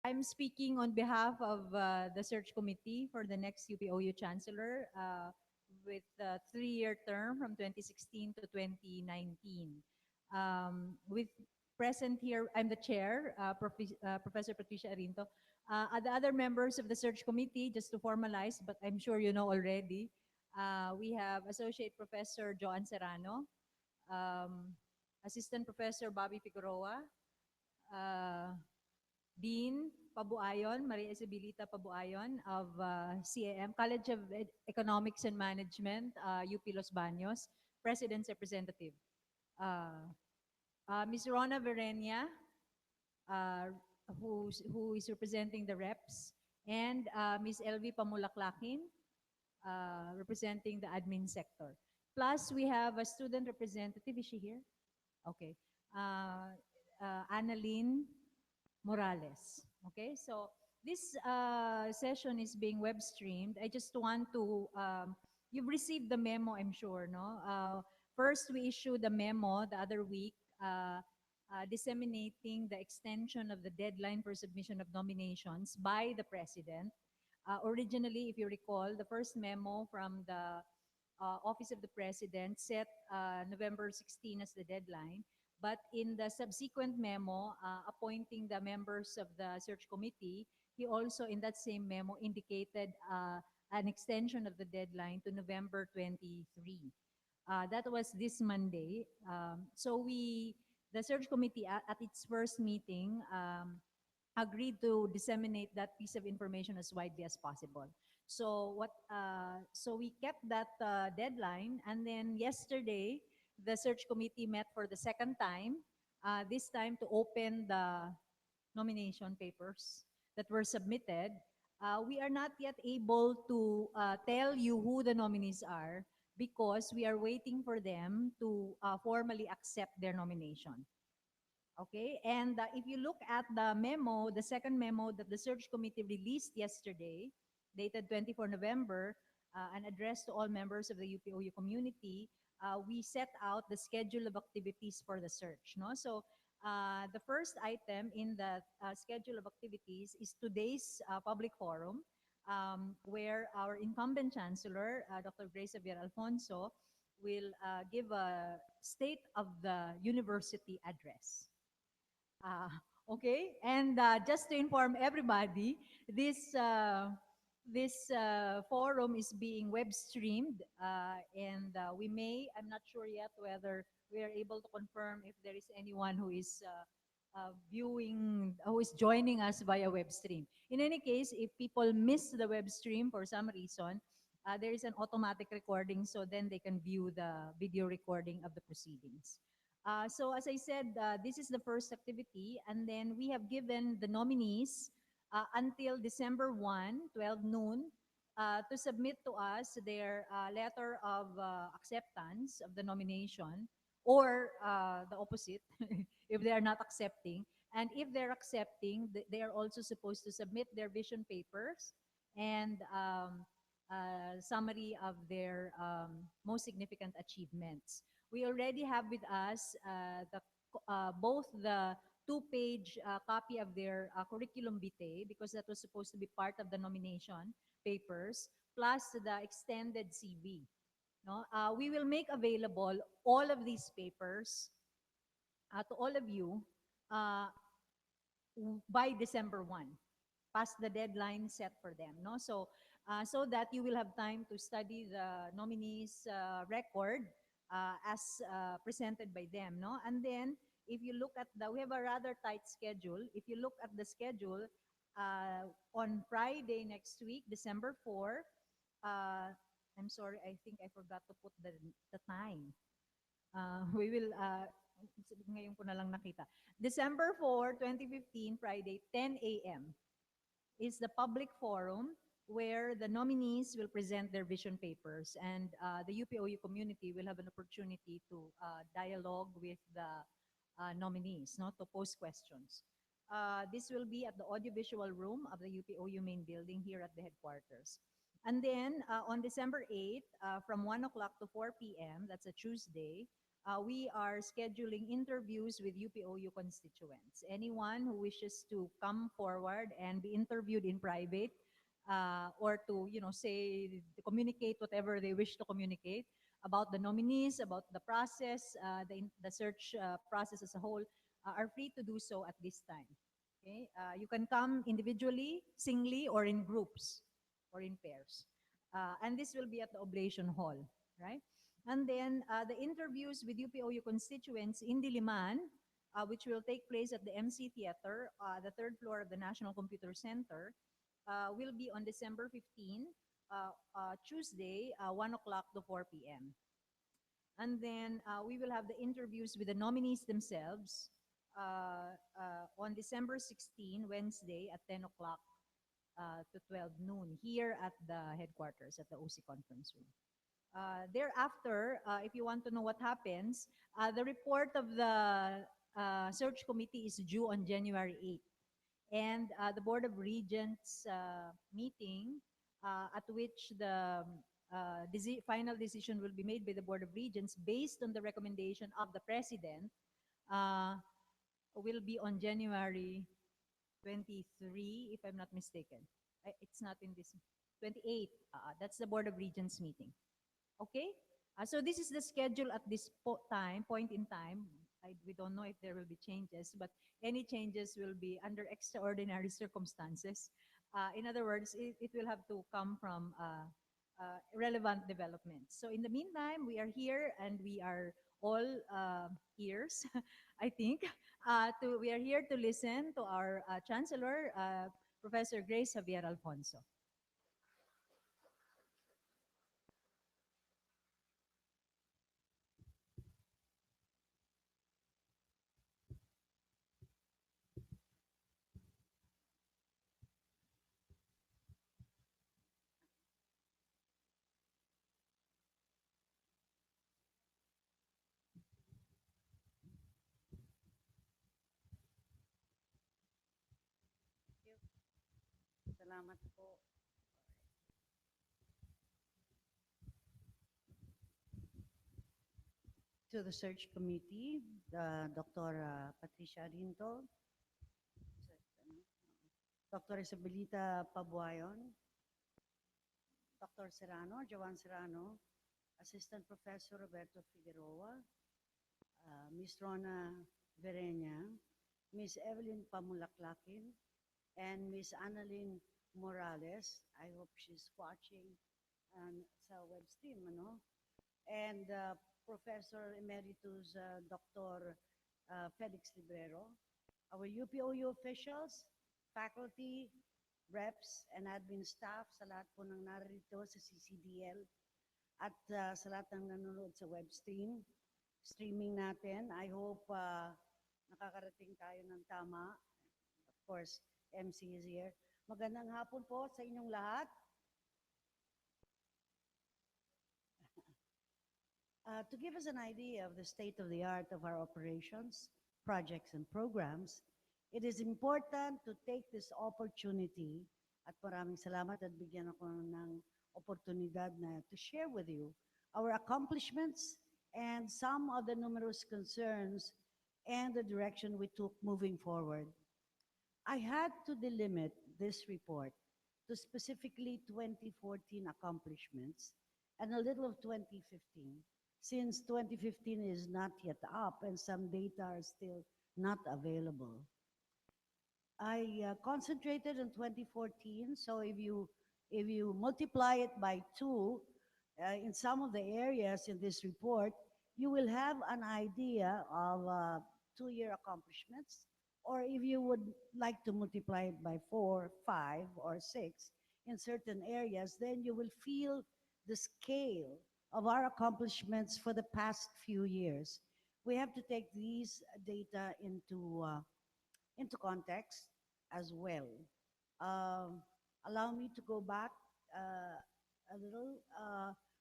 I'm speaking on behalf of the search committee for the next UPOU Chancellor with a 3-year term from 2016 to 2019. With present here, I'm the chair, Professor Patricia Arinto. The other members of the search committee, just to formalize, but I'm sure you know already, we have Associate Professor Joan Serrano, um, Assistant Professor Bobby Figueroa, uh, Dean Pabuayon, Maria Isabelita Pabuayon of CAM, College of Economics and Management, UP Los Baños, President's Representative. Uh, Ms. Rona Verenia, uh, who is representing the reps, and Ms. LV Pamulaklakin, representing the admin sector. Plus, we have a student representative. Is she here? Okay. Uh, Annalyn Morales. Okay, so this session is being web streamed. I just want to, you've received the memo, I'm sure, no? First, we issued a memo the other week disseminating the extension of the deadline for submission of nominations by the President. Originally, if you recall, the first memo from the Office of the President set November 16 as the deadline. But in the subsequent memo appointing the members of the search committee, he also in that same memo indicated an extension of the deadline to November 23. That was this Monday. The search committee at its first meeting agreed to disseminate that piece of information as widely as possible. So we kept that deadline, and then yesterday the search committee met for the second time. This time to open the nomination papers that were submitted. We are not yet able to tell you who the nominees are because we are waiting for them to formally accept their nomination. Okay, and if you look at the memo, the second memo that the search committee released yesterday, dated 24 November, and addressed to all members of the UPOU community, we set out the schedule of activities for the search. No? So the first item in the schedule of activities is today's public forum, where our incumbent chancellor, Dr. Javier Alfonso, will give a state of the university address. Uh, okay, and just to inform everybody, this forum is being web streamed, and we may. I'm not sure yet whether we are able to confirm if there is anyone who is viewing, who is joining us via web stream. In any case, if people miss the web stream for some reason, there is an automatic recording, so then they can view the video recording of the proceedings. So as I said, this is the first activity, and then we have given the nominees until December 1, 12 noon, to submit to us their letter of acceptance of the nomination, or the opposite, if they are not accepting. And if they're accepting, they are also supposed to submit their vision papers and summary of their most significant achievements. We already have with us both the two-page copy of their curriculum vitae, because that was supposed to be part of the nomination papers, plus the extended CV. No? We will make available all of these papers to all of you uh, by December 1, past the deadline set for them. No? So that you will have time to study the nominees' record as presented by them. No? And then, if you look at we have a rather tight schedule. If you look at the schedule, on Friday next week, December 4, I'm sorry, I think I forgot to put the time. We will, ngayon ko na lang nakita. December 4, 2015, Friday, 10 a.m. is the public forum where the nominees will present their vision papers, and the UPOU community will have an opportunity to dialogue with the nominees, no, to pose questions. This will be at the audiovisual room of the UPOU main building here at the headquarters. And then on December 8th, from 1 o'clock to 4 p.m., that's a Tuesday, we are scheduling interviews with UPOU constituents. Anyone who wishes to come forward and be interviewed in private, or to, say, to communicate whatever they wish to communicate about the nominees, about the process, the search process as a whole, are free to do so at this time. Okay, you can come individually, singly, or in groups, or in pairs, and this will be at the Oblation Hall, right? And then the interviews with UPOU constituents in Diliman, which will take place at the MC Theater, the third floor of the National Computer Center, will be on December 15, Tuesday, 1 o'clock to 4 p.m. And then we will have the interviews with the nominees themselves on December 16, Wednesday, at 10 o'clock to 12 noon, here at the headquarters at the OC conference room. Thereafter, if you want to know what happens, the report of the search committee is due on January 8th. And the Board of Regents meeting, at which the final decision will be made by the Board of Regents based on the recommendation of the President, uh, will be on January 23, if I'm not mistaken. It's not in this, 28. That's the Board of Regents meeting. Okay? So this is the schedule at this point in time. We don't know if there will be changes, but any changes will be under extraordinary circumstances. In other words, it will have to come from relevant developments. So in the meantime, we are here and we are all ears, I think. We are here to listen to our Chancellor, Professor Grace Javier Alfonso. Salamat po. To the search committee, Dr. Patricia Rinto, Dr. Isabelita Pabuayon, Dr. Serrano, Joan Serrano, Assistant Professor Roberto Figueroa, Ms. Rona Verenya, Ms. Evelyn Pamulaklakin, and Ms. Annalyn Morales. I hope she's watching sa web stream, ano? And Professor Emeritus Dr. Felix Librero, our UPOU officials, faculty, reps, and admin staff, sa lahat po ng narito sa CCDL, at sa lahat ng nanonood sa web streaming natin. I hope nakakarating tayo ng tama. Of course, MC is here. Magandang hapon po sa inyong lahat. To give us an idea of the state of the art of our operations, projects, and programs, it is important to take this opportunity, at maraming salamat at bigyan ako ng oportunidad na to share with you our accomplishments and some of the numerous concerns and the direction we took moving forward. I had to delimit this report to specifically 2014 accomplishments and a little of 2015, since 2015 is not yet up and some data are still not available. I concentrated on 2014, so if you multiply it by 2 in some of the areas in this report, you will have an idea of 2-year accomplishments. Or if you would like to multiply it by 4, 5, or 6 in certain areas, then you will feel the scale of our accomplishments for the past few years. We have to take these data into context as well. Allow me to go back a little.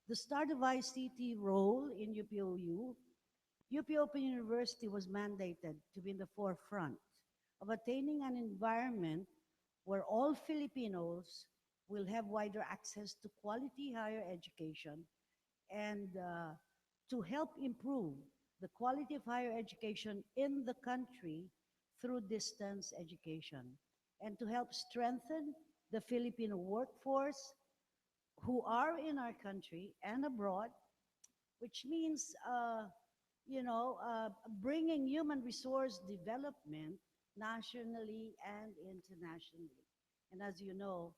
The start of ICT role in UPOU, UP Open University was mandated to be in the forefront of attaining an environment where all Filipinos will have wider access to quality higher education and to help improve the quality of higher education in the country through distance education and to help strengthen the Filipino workforce who are in our country and abroad, which means, bringing human resource development nationally and internationally. And as you know,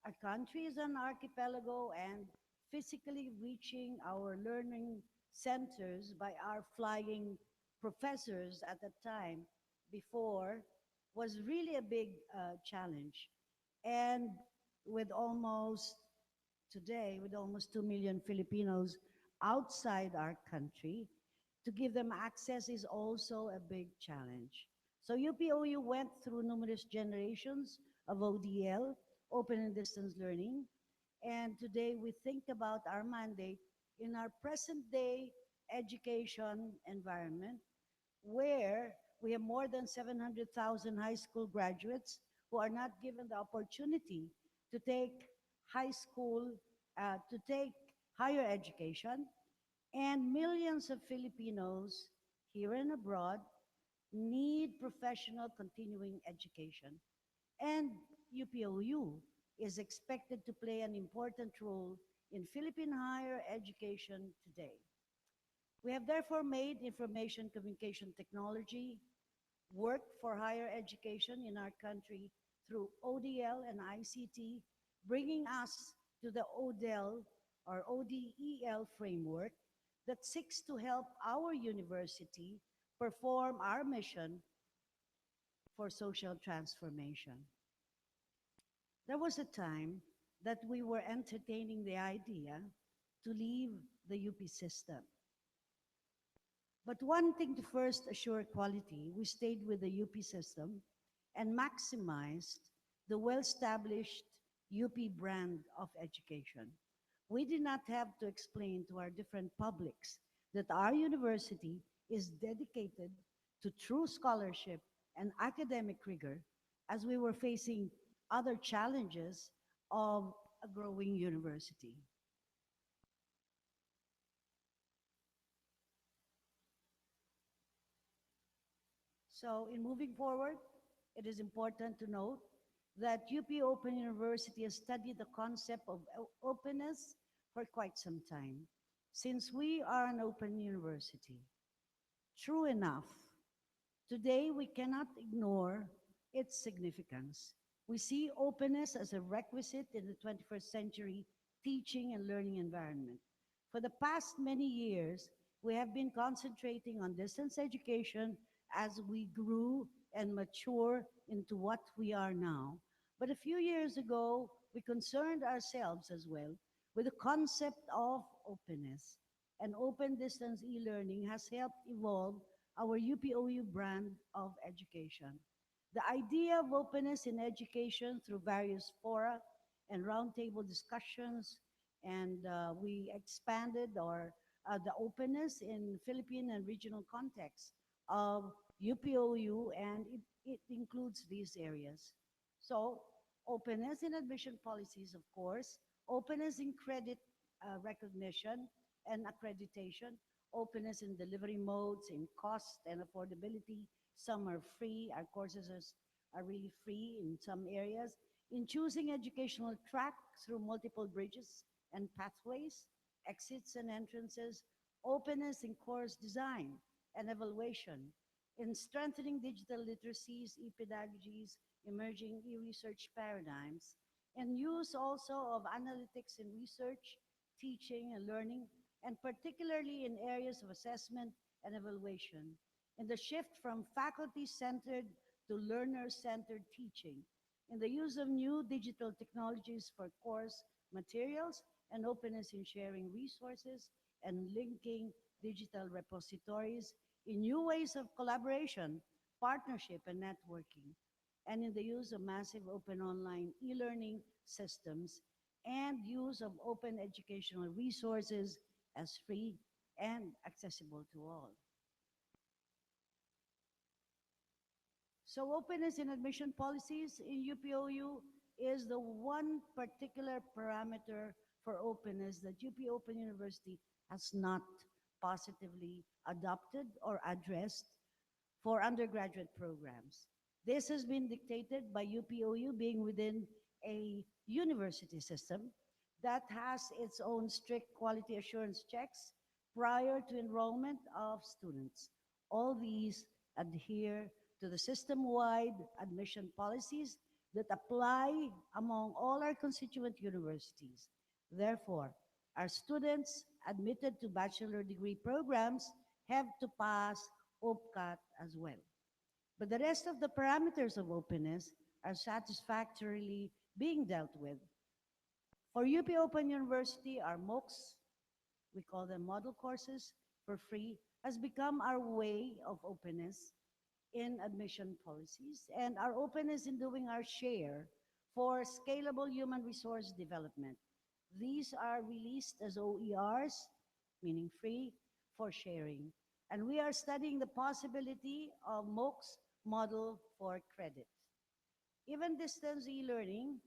our country is an archipelago, and physically reaching our learning centers by our flying professors at the time before was really a big challenge. And with almost today, with almost 2 million Filipinos outside our country, to give them access is also a big challenge. So UPOU went through numerous generations of ODL, open and distance learning, and today we think about our mandate in our present day education environment where we have more than 700,000 high school graduates who are not given the opportunity to take high school, to take higher education, and millions of Filipinos here and abroad need professional continuing education. And UPOU is expected to play an important role in Philippine higher education today. We have therefore made information communication technology work for higher education in our country through ODL and ICT, bringing us to the ODEL or ODEL framework that seeks to help our university perform our mission for social transformation. There was a time that we were entertaining the idea to leave the UP system. But wanting to first assure quality, we stayed with the UP system and maximized the well-established UP brand of education. We did not have to explain to our different publics that our university is dedicated to true scholarship and academic rigor as we were facing other challenges of a growing university. So in moving forward, it is important to note that UP Open University has studied the concept of openness for quite some time, since we are an open university. True enough, today we cannot ignore its significance. We see openness as a requisite in the 21st century teaching and learning environment. For the past many years, we have been concentrating on distance education as we grew and mature into what we are now. But a few years ago, we concerned ourselves as well with the concept of openness. And open distance e-learning has helped evolve our UPOU brand of education. The idea of openness in education through various fora and roundtable discussions, and we expanded the openness in Philippine and regional context of UPOU, and it includes these areas. So, openness in admission policies, of course, openness in credit recognition and accreditation, openness in delivery modes, in cost and affordability. Some are free. Our courses are really free in some areas. In choosing educational track through multiple bridges and pathways, exits and entrances, openness in course design and evaluation, in strengthening digital literacies, e-pedagogies, emerging e-research paradigms, and use also of analytics in research, teaching and learning, and particularly in areas of assessment and evaluation, in the shift from faculty-centered to learner-centered teaching, in the use of new digital technologies for course materials, and openness in sharing resources and linking digital repositories, in new ways of collaboration, partnership, and networking, and in the use of massive open online e-learning systems and use of open educational resources as free and accessible to all. So openness in admission policies in UPOU is the one particular parameter for openness that UP Open University has not positively adopted or addressed for undergraduate programs. This has been dictated by UPOU being within a university system that has its own strict quality assurance checks prior to enrollment of students. All these adhere to the system-wide admission policies that apply among all our constituent universities. Therefore, our students admitted to bachelor degree programs have to pass OPCAT as well. But the rest of the parameters of openness are satisfactorily being dealt with. For UP Open University, our MOOCs, we call them model courses for free, has become our way of openness in admission policies and our openness in doing our share for scalable human resource development. These are released as OERs, meaning free, for sharing. And we are studying the possibility of MOOCs model for credit. Even distance e-learning,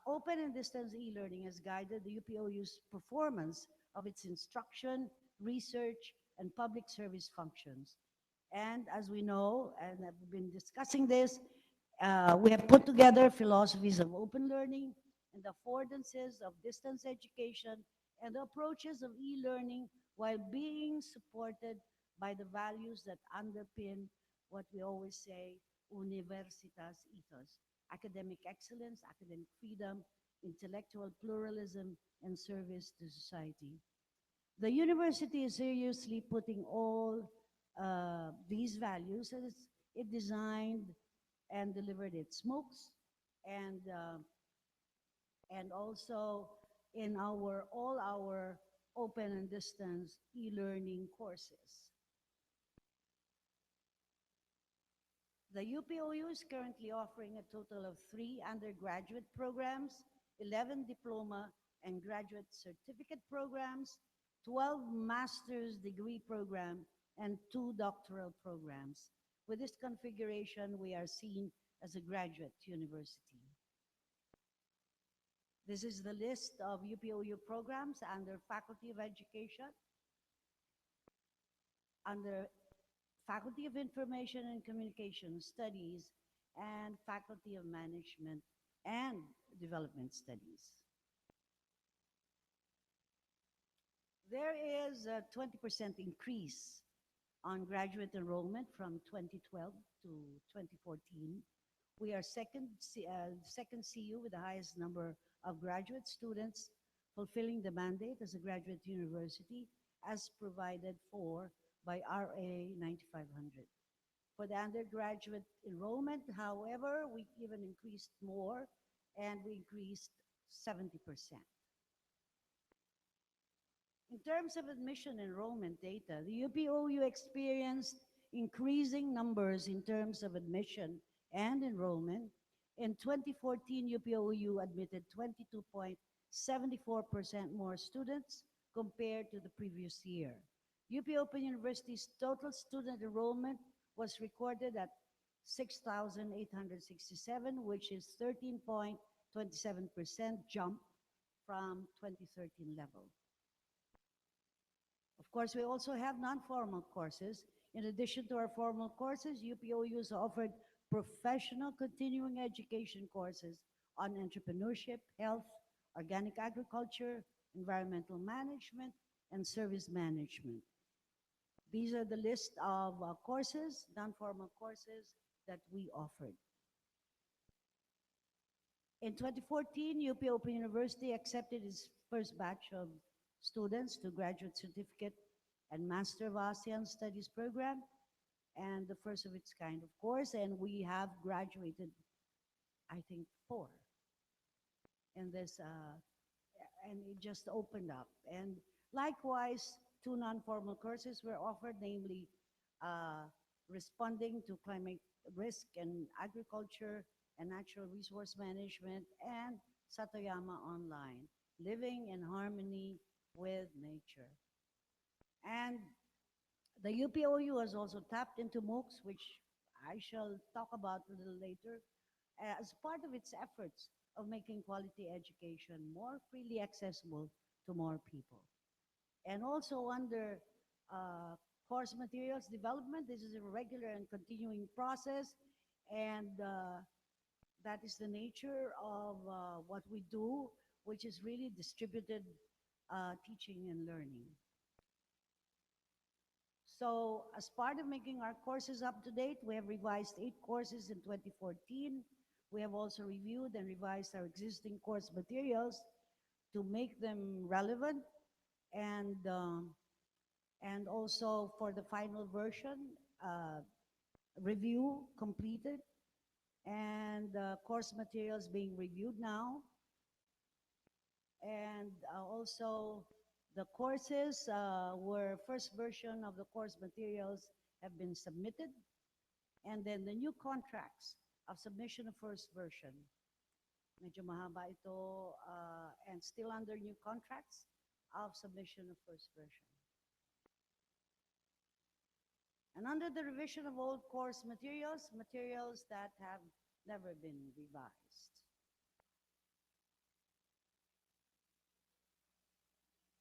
open and distance e-learning has guided the UPOU's performance of its instruction, research, and public service functions. And as we know, and I've been discussing this, we have put together philosophies of open learning and the affordances of distance education and the approaches of e-learning while being supported by the values that underpin what we always say, universitas ethos, academic excellence, academic freedom, intellectual pluralism, and service to society. The university is seriously putting all these values as it designed and delivered its MOOCs and and also in our all our open and distance e-learning courses. The UPOU is currently offering a total of 3 undergraduate programs, 11 diploma and graduate certificate programs, 12 master's degree program, and 2 doctoral programs. With this configuration, we are seen as a graduate university. This is the list of UPOU programs under Faculty of Education, under Faculty of Information and Communication Studies, and Faculty of Management and Development Studies. There is a 20% increase on graduate enrollment from 2012 to 2014. We are second CU with the highest number of graduate students fulfilling the mandate as a graduate university as provided for by RA 9500. For the undergraduate enrollment, however, we even increased more and we increased 70%. In terms of admission enrollment data, the UPOU experienced increasing numbers in terms of admission and enrollment. In 2014, UPOU admitted 22.74% more students compared to the previous year. UP Open University's total student enrollment was recorded at 6,867, which is 13.27% jump from 2013 level. Of course, we also have non-formal courses. In addition to our formal courses, UPOUs offered professional continuing education courses on entrepreneurship, health, organic agriculture, environmental management, and service management. These are the list of courses, non-formal courses that we offered. In 2014, UP Open University accepted its first batch of students to graduate certificate and Master of ASEAN Studies program, and the first of its kind, of course, and we have graduated, I think, 4 in this, and it just opened up. And likewise, 2 non-formal courses were offered, namely responding to climate risk and agriculture and natural resource management, and Satoyama Online, living in harmony with nature. And the UPOU has also tapped into MOOCs, which I shall talk about a little later, as part of its efforts of making quality education more freely accessible to more people. And also under uh, course materials development, this is a regular and continuing process, and that is the nature of what we do, which is really distributed teaching and learning. So as part of making our courses up to date, we have revised 8 courses in 2014. We have also reviewed and revised our existing course materials to make them relevant, and also for the final version, uh, review completed, and course materials being reviewed now, and also the courses where first version of the course materials have been submitted, and then the new contracts of submission of first version. Medyo mahaba ito, and still under new contracts of submission of first version. And under the revision of old course materials, materials that have never been revised.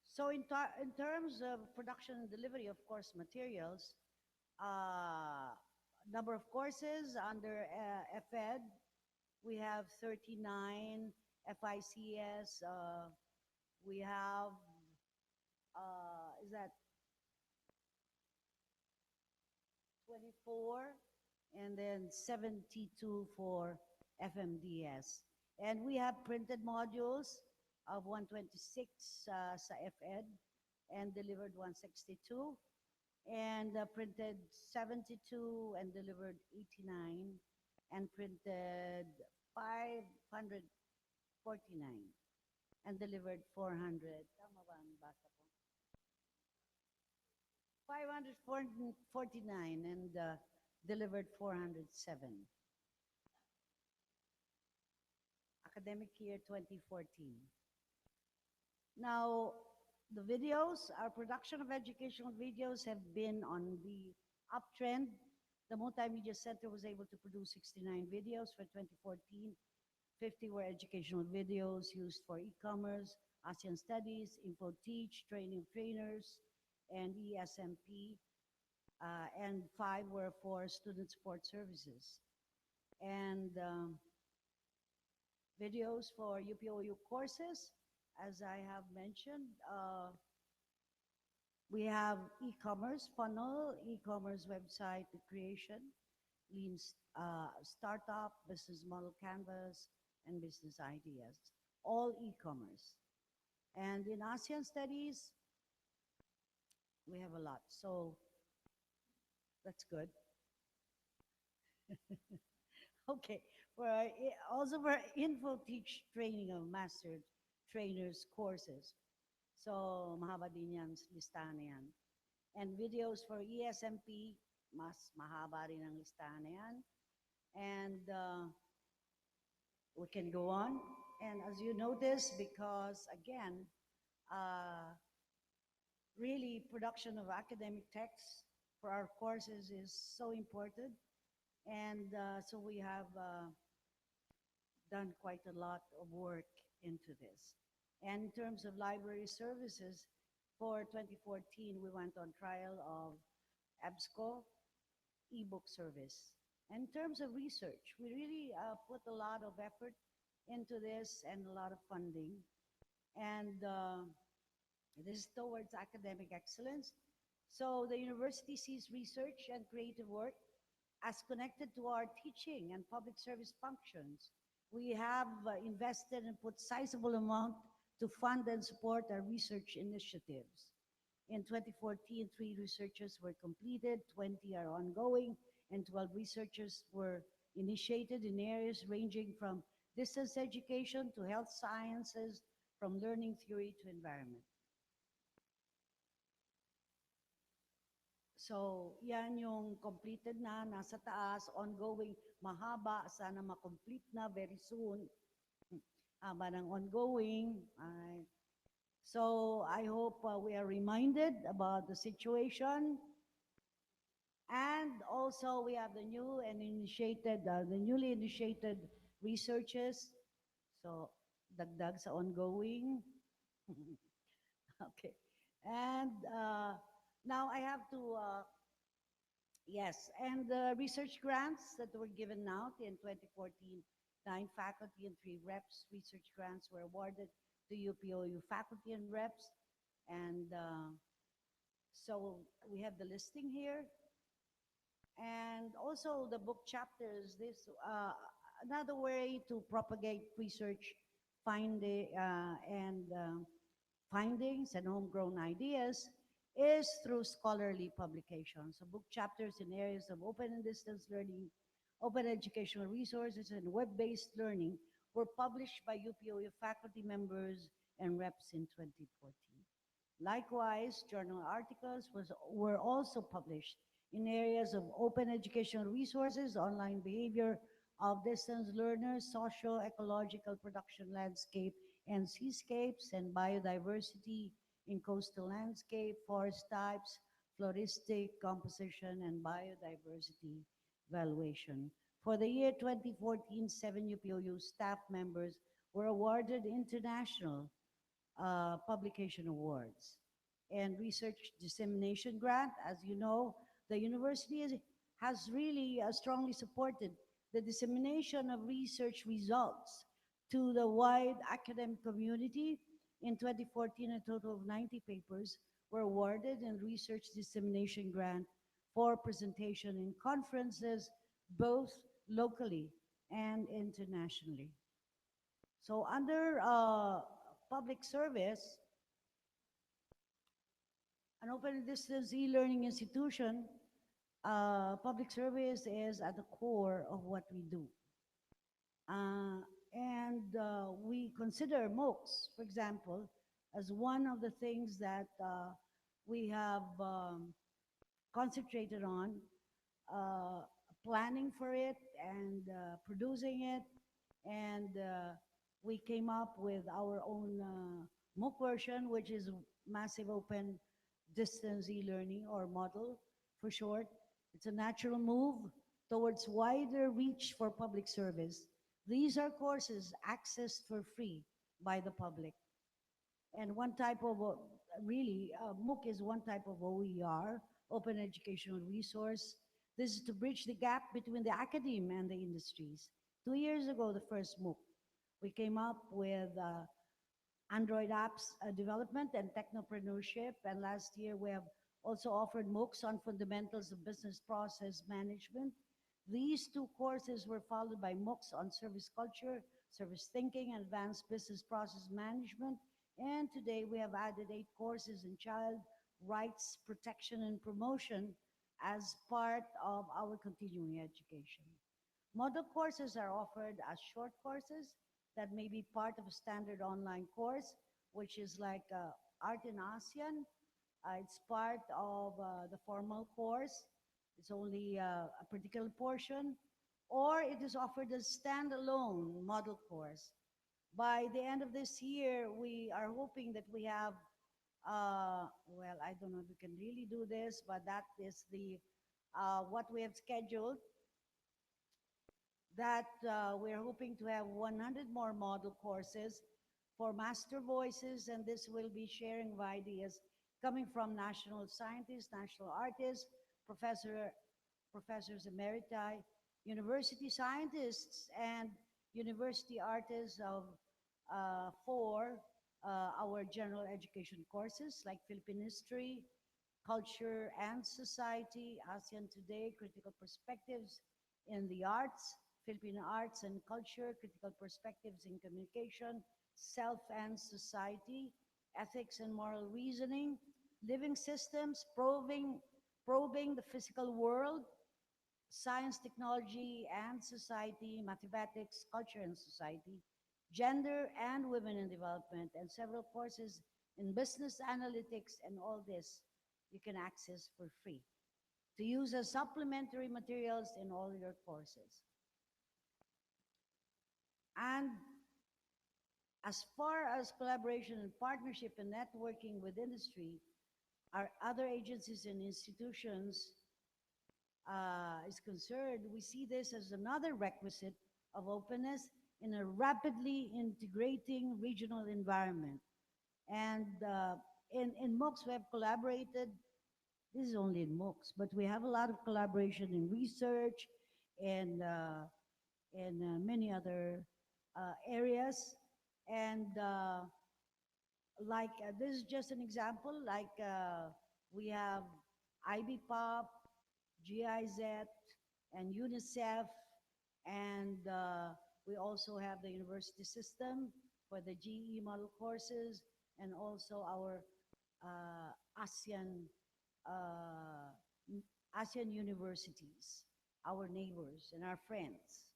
So in terms of production and delivery of course materials, number of courses under FED, we have 39, FICS, we have, is that 24, and then 72 for FMDS. And we have printed modules of 126 sa FED, and delivered 162, and printed 72 and delivered 89, and printed 549 and delivered 400. Tama ba ang basa ko? 549 and delivered 407. Academic year 2014. Now, the videos, our production of educational videos have been on the uptrend. The Multimedia Center was able to produce 69 videos for 2014. 50 were educational videos used for e-commerce, ASEAN Studies, InfoTeach, training trainers, and ESMP, and 5 were for student support services. And videos for UPOU courses, as I have mentioned, we have e-commerce funnel, e-commerce website creation, lean startup, business model canvas, and business ideas, all e-commerce. And in ASEAN studies, we have a lot, so that's good. Okay, also for InfoTeach training of master trainers courses. So, mahaba din yan, listahan na yan. And videos for ESMP, mas mahaba rin ang listahan na yan. And we can go on. And as you notice, because again, really production of academic texts for our courses is so important. And so we have done quite a lot of work into this. And in terms of library services, for 2014, we went on trial of EBSCO ebook service. And in terms of research, we really put a lot of effort into this and a lot of funding. And this is towards academic excellence. So the university sees research and creative work as connected to our teaching and public service functions. We have invested and put sizable amount to fund and support our research initiatives. In 2014, 3 researches were completed, 20 are ongoing, and 12 researches were initiated in areas ranging from distance education to health sciences, from learning theory to environment. So, yan yung completed na, nasa taas, ongoing, mahaba, sana ma-complete na very soon. Haba ng ongoing. So, I hope we are reminded about the situation. And also, we have the new and initiated, the newly initiated researches. So, dagdag sa ongoing. Okay. And now I have to, yes, and the research grants that were given out in 2014, 9 faculty and 3 reps research grants were awarded to UPOU faculty and reps. And so we have the listing here. And also the book chapters, this another way to propagate research and findings and homegrown ideas is through scholarly publications. So book chapters in areas of open and distance learning, open educational resources, and web-based learning were published by UPOU faculty members and reps in 2014. Likewise, journal articles were also published in areas of open educational resources, online behavior of distance learners, socio-ecological production landscape and seascapes, and biodiversity in coastal landscape, forest types, floristic composition, and biodiversity valuation. For the year 2014, 7 UPOU staff members were awarded international publication awards and research dissemination grant. As you know, the university has really strongly supported the dissemination of research results to the wide academic community. In 2014, a total of 90 papers were awarded in research dissemination grant for presentation in conferences, both locally and internationally. So under public service, an open distance e-learning institution, public service is at the core of what we do. And we consider MOOCs, for example, as one of the things that we have concentrated on, uh, planning for it and producing it. And we came up with our own MOOC version, which is Massive Open Distance E-Learning, or model for short. It's a natural move towards wider reach for public service. These are courses accessed for free by the public. And one type of, really, MOOC is one type of OER, open educational resource. This is to bridge the gap between the academe and the industries. 2 years ago, the first MOOC, we came up with Android apps development and technopreneurship. And last year, we have also offered MOOCs on fundamentals of business process management. These 2 courses were followed by MOOCs on service culture, service thinking, and advanced business process management. And today we have added 8 courses in child rights protection and promotion as part of our continuing education. Model courses are offered as short courses that may be part of a standard online course, which is like Art in ASEAN. It's part of the formal course. It's only a particular portion. Or it is offered as standalone model course. By the end of this year, we are hoping that we have, well, I don't know if we can really do this, but that is the what we have scheduled, that we're hoping to have 100 more model courses for master voices, and this will be sharing of ideas coming from national scientists, national artists, professors emeriti, university scientists, and university artists of for our general education courses like Philippine history, culture and society, ASEAN Today, critical perspectives in the arts, Filipino arts and culture, critical perspectives in communication, self and society, ethics and moral reasoning, living systems, probing the physical world, science, technology and society, mathematics, culture and society, gender and women in development, and several courses in business analytics. And all this you can access for free to use as supplementary materials in all your courses. And as far as collaboration and partnership and networking with industry, our other agencies and institutions is concerned, we see this as another requisite of openness in a rapidly integrating regional environment. And in MOOCs, we have collaborated. This is only in MOOCs, but we have a lot of collaboration in research and many other areas. And this is just an example. We have IBPOP, GIZ, and UNICEF, and we also have the university system for the GE model courses, and also our ASEAN uh, ASEAN universities, our neighbors and our friends.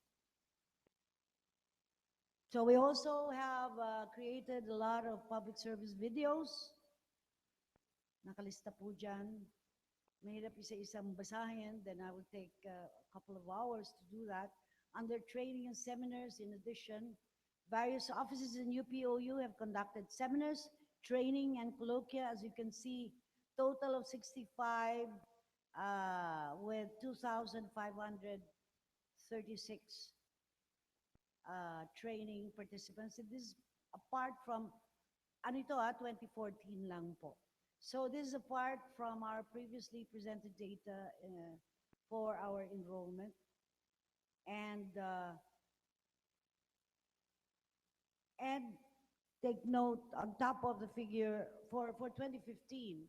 So we also have created a lot of public service videos. Nakalista po dyan. Mahirap isa-isang basahin, then I would take a couple of hours to do that. Under training and seminars, in addition, various offices in UPOU have conducted seminars, training, and colloquia. As you can see, total of 65 with 2,536 training participants. And this is apart from, 2014 lang po. So this is apart from our previously presented data for our enrollment. And take note, on top of the figure for 2015,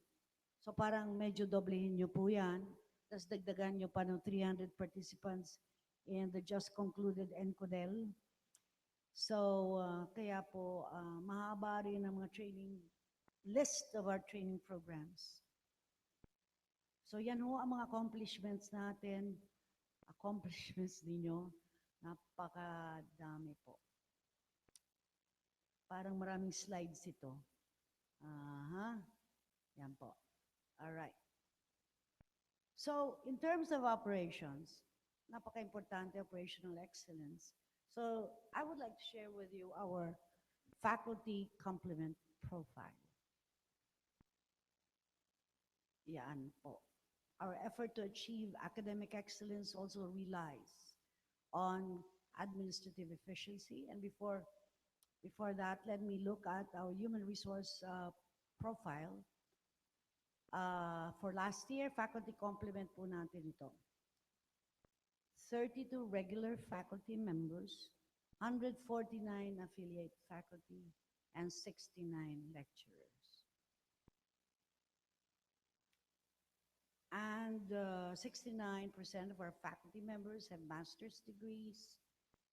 so parang medyo doblehin nyo po yan, tapos dagdagan nyo pa ng 300 participants in the just concluded NCODEL. So, kaya po, mahaba rin ang mga training list of our training programs. So, yan ho ang mga accomplishments natin. Accomplishments ninyo, napakadami po. Parang maraming slides ito. Yan po. All right. So, in terms of operations, napaka-importante operational excellence. So, I would like to share with you our faculty complement profile. Yan po. Our effort to achieve academic excellence also relies on administrative efficiency. And before that, let me look at our human resource profile. For last year, faculty complement po natin ito. 32 regular faculty members, 149 affiliate faculty, and 69 lecturers. And 69% of our faculty members have master's degrees,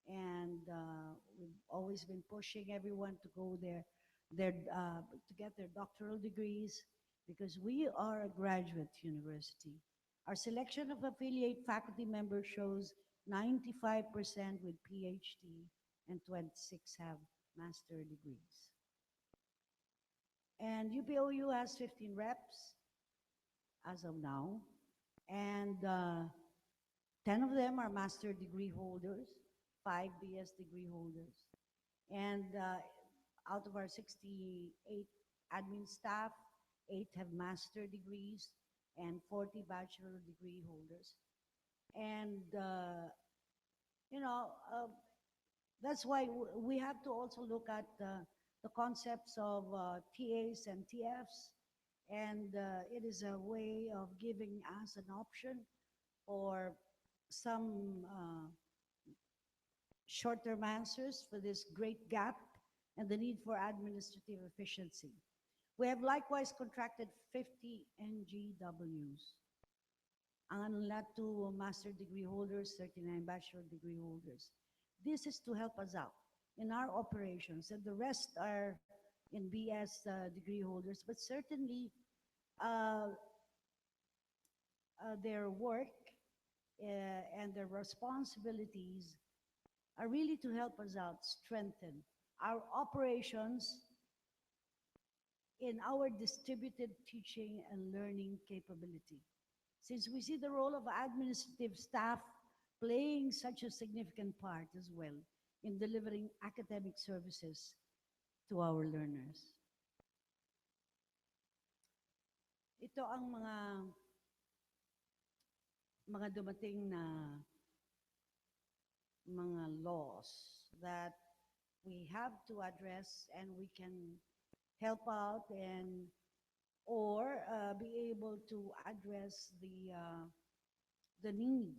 and we've always been pushing everyone to go there, to get their doctoral degrees, because we are a graduate university. Our selection of affiliate faculty members shows 95% with PhD and 26 have master degrees. And UPOU has 15 reps as of now, and 10 of them are master degree holders, 5 BS degree holders. And out of our 68 admin staff, 8 have master degrees and 40 bachelor degree holders. And, that's why we have to also look at the concepts of TAs and TFs. And it is a way of giving us an option for some short-term answers for this great gap and the need for administrative efficiency. We have likewise contracted 50 NGWs. Ang lahat to master degree holders, 39 bachelor degree holders. This is to help us out in our operations, and the rest are in BS degree holders, but certainly their work and their responsibilities are really to help us out, strengthen our operations in our distributed teaching and learning capability. Since we see the role of administrative staff playing such a significant part as well in delivering academic services to our learners. Ito ang mga dumating na mga laws that we have to address, and we can help out and or be able to address the need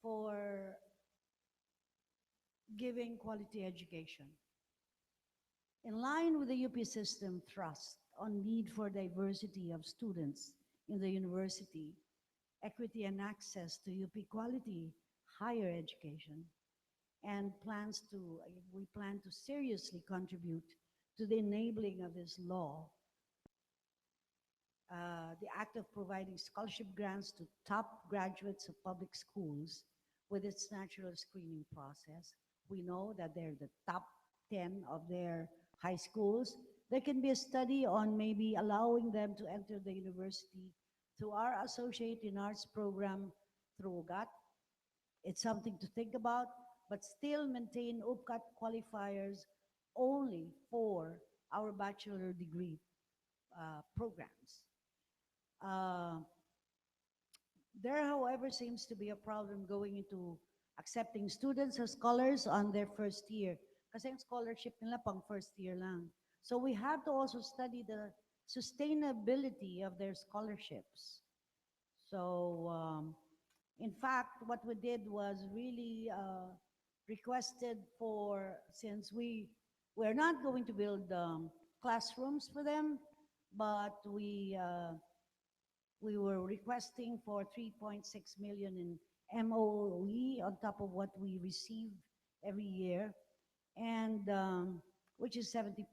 for giving quality education. In line with the UP system thrust on need for diversity of students in the university, equity and access to UP quality higher education, and we plan to seriously contribute to the enabling of this law, the act of providing scholarship grants to top graduates of public schools with its natural screening process. We know that they're the top 10 of their high schools. There can be a study on maybe allowing them to enter the university through our Associate in Arts program through UGAT. It's something to think about, but still maintain UPCAT qualifiers only for our bachelor degree programs. Uh, there, however, seems to be a problem going into accepting students as scholars on their first year. Kasi ang scholarship nila pang first year lang. So we have to also study the sustainability of their scholarships. So, in fact, what we did was really requested for, since we're not going to build classrooms for them, but we were requesting for 3.6 million in MOE on top of what we receive every year, and which is 70%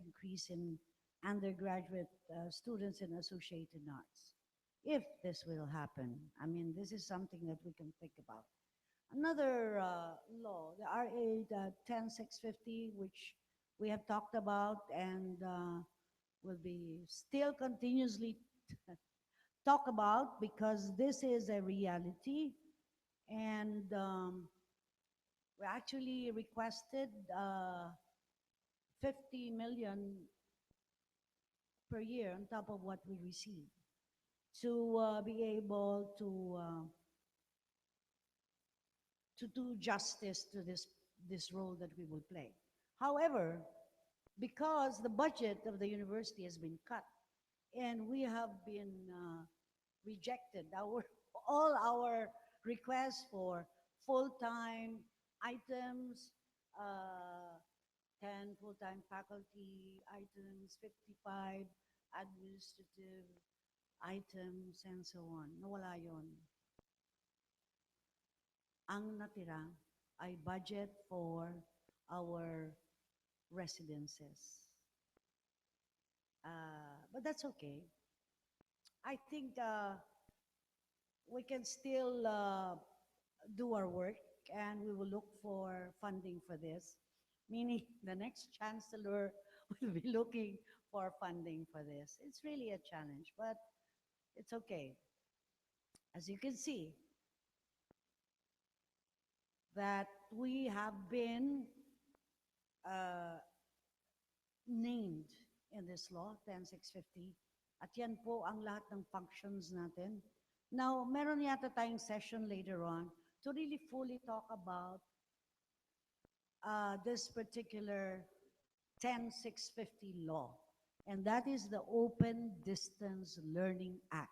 increase in undergraduate students in associated arts. If this will happen, I mean, this is something that we can think about. Another law, the RA 10650, which we have talked about and will be still continuously talk about because this is a reality. And we actually requested 50 million per year on top of what we receive to be able to do justice to this role that we will play. However, because the budget of the university has been cut and we have been rejected all our requests for full-time items, uh, 10 full-time faculty items, 55 administrative items, and so on. Nawala yon. Ang natira ay budget for our residences. But that's okay. I think we can still do our work and we will look for funding for this, meaning the next chancellor will be looking for funding for this. It's really a challenge, but it's okay. As you can see, that we have been uh, named in this law, 10650, at yan po ang lahat ng functions natin. Now, meron yata tayong session later on to really fully talk about this particular 10650 law, and that is the Open Distance Learning Act.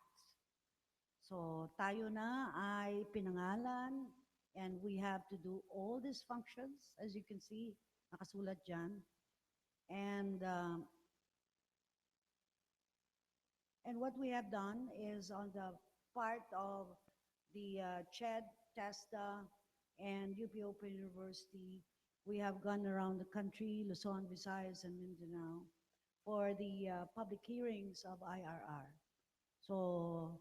So tayo na ay pinangalan and we have to do all these functions, as you can see, nakasulat dyan. And what we have done is on the part of the CHED, TESDA, and UP Open University, we have gone around the country, Luzon, Visayas, and Mindanao, for the public hearings of IRR. So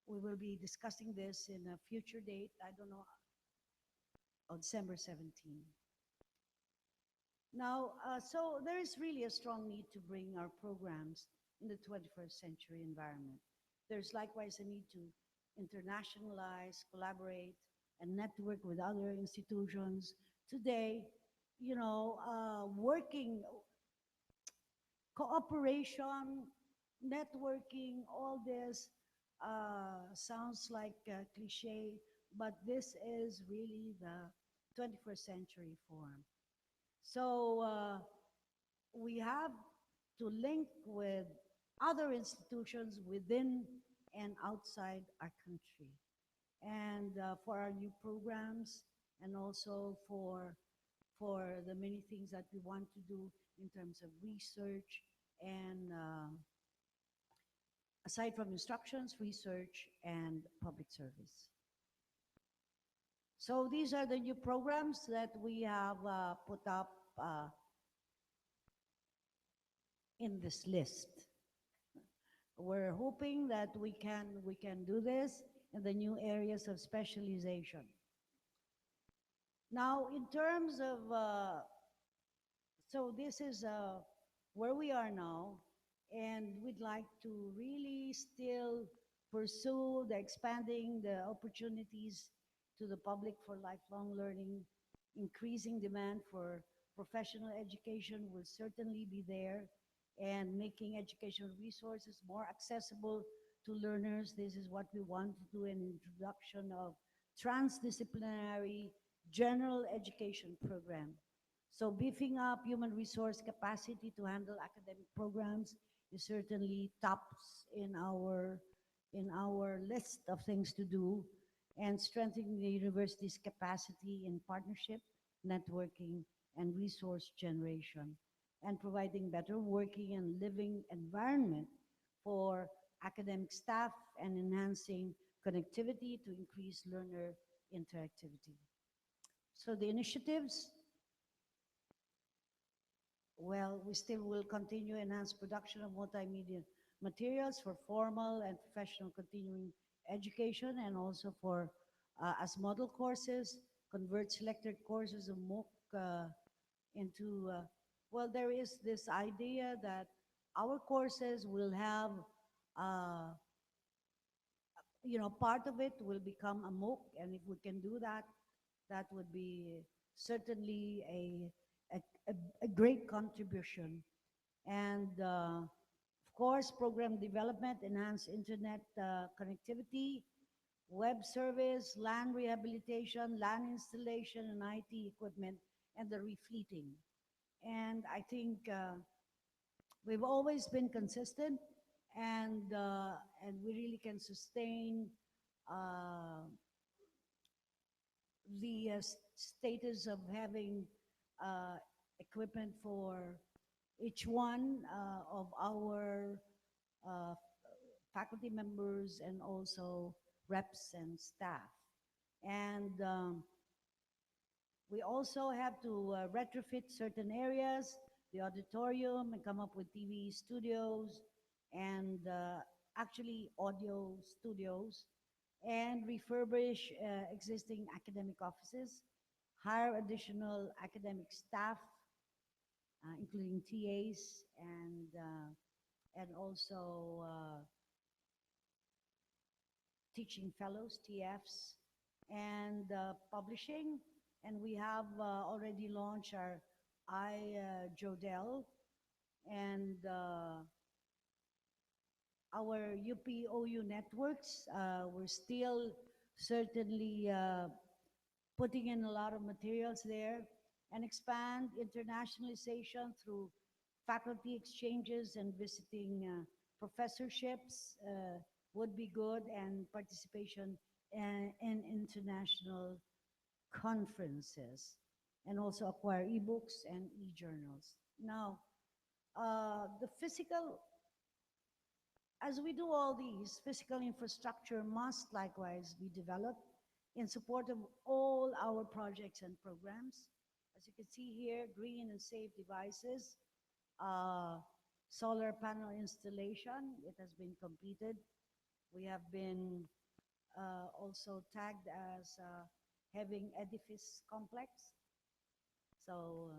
we will be discussing this in a future date, I don't know, on December 17. Now, so there is really a strong need to bring our programs in the 21st century environment. There's likewise a need to internationalize, collaborate, and network with other institutions. Today, you know, working, cooperation, networking, all this sounds like a cliche, but this is really the 21st century form. So we have to link with other institutions within and outside our country. And for our new programs, and also for the many things that we want to do in terms of research and aside from instructions, research, and public service. So these are the new programs that we have put up in this list. We're hoping that we can do this in the new areas of specialization. Now, in terms of so this is where we are now, and we'd like to really still pursue the expanding the opportunities to the public for lifelong learning. Increasing demand for professional education will certainly be there, and making educational resources more accessible to learners. This is what we want to do, an introduction of transdisciplinary general education program. So beefing up human resource capacity to handle academic programs is certainly tops in our list of things to do, and strengthening the university's capacity in partnership, networking, and resource generation, and providing better working and living environment for academic staff, and enhancing connectivity to increase learner interactivity. So the initiatives, well, we still will continue enhance production of multimedia materials for formal and professional continuing education, and also for as model courses, convert selected courses of MOOC into, well, there is this idea that our courses will have, uh, part of it will become a MOOC, and if we can do that, that would be certainly a, a great contribution. And of course, program development, enhance internet connectivity, web service, land rehabilitation, land installation, and IT equipment, and the refleeting. And I think we've always been consistent, and we really can sustain uh, the status of having uh, equipment for each one of our uh, faculty members, and also reps and staff. And we also have to retrofit certain areas, the auditorium, and come up with TV studios, and actually audio studios, and refurbish existing academic offices, hire additional academic staff, including TAs, and also teaching fellows, TFs, and publishing. And we have already launched our Jodel, and our UPOU networks. We're still certainly putting in a lot of materials there, and expand internationalization through faculty exchanges and visiting professorships would be good, and participation in international conferences, and also acquire ebooks and e-journals. Now, the physical, as we do all these, physical infrastructure must likewise be developed in support of all our projects and programs. As you can see here, green and safe devices, uh, solar panel installation, it has been completed. We have been also tagged as having edifice complex. So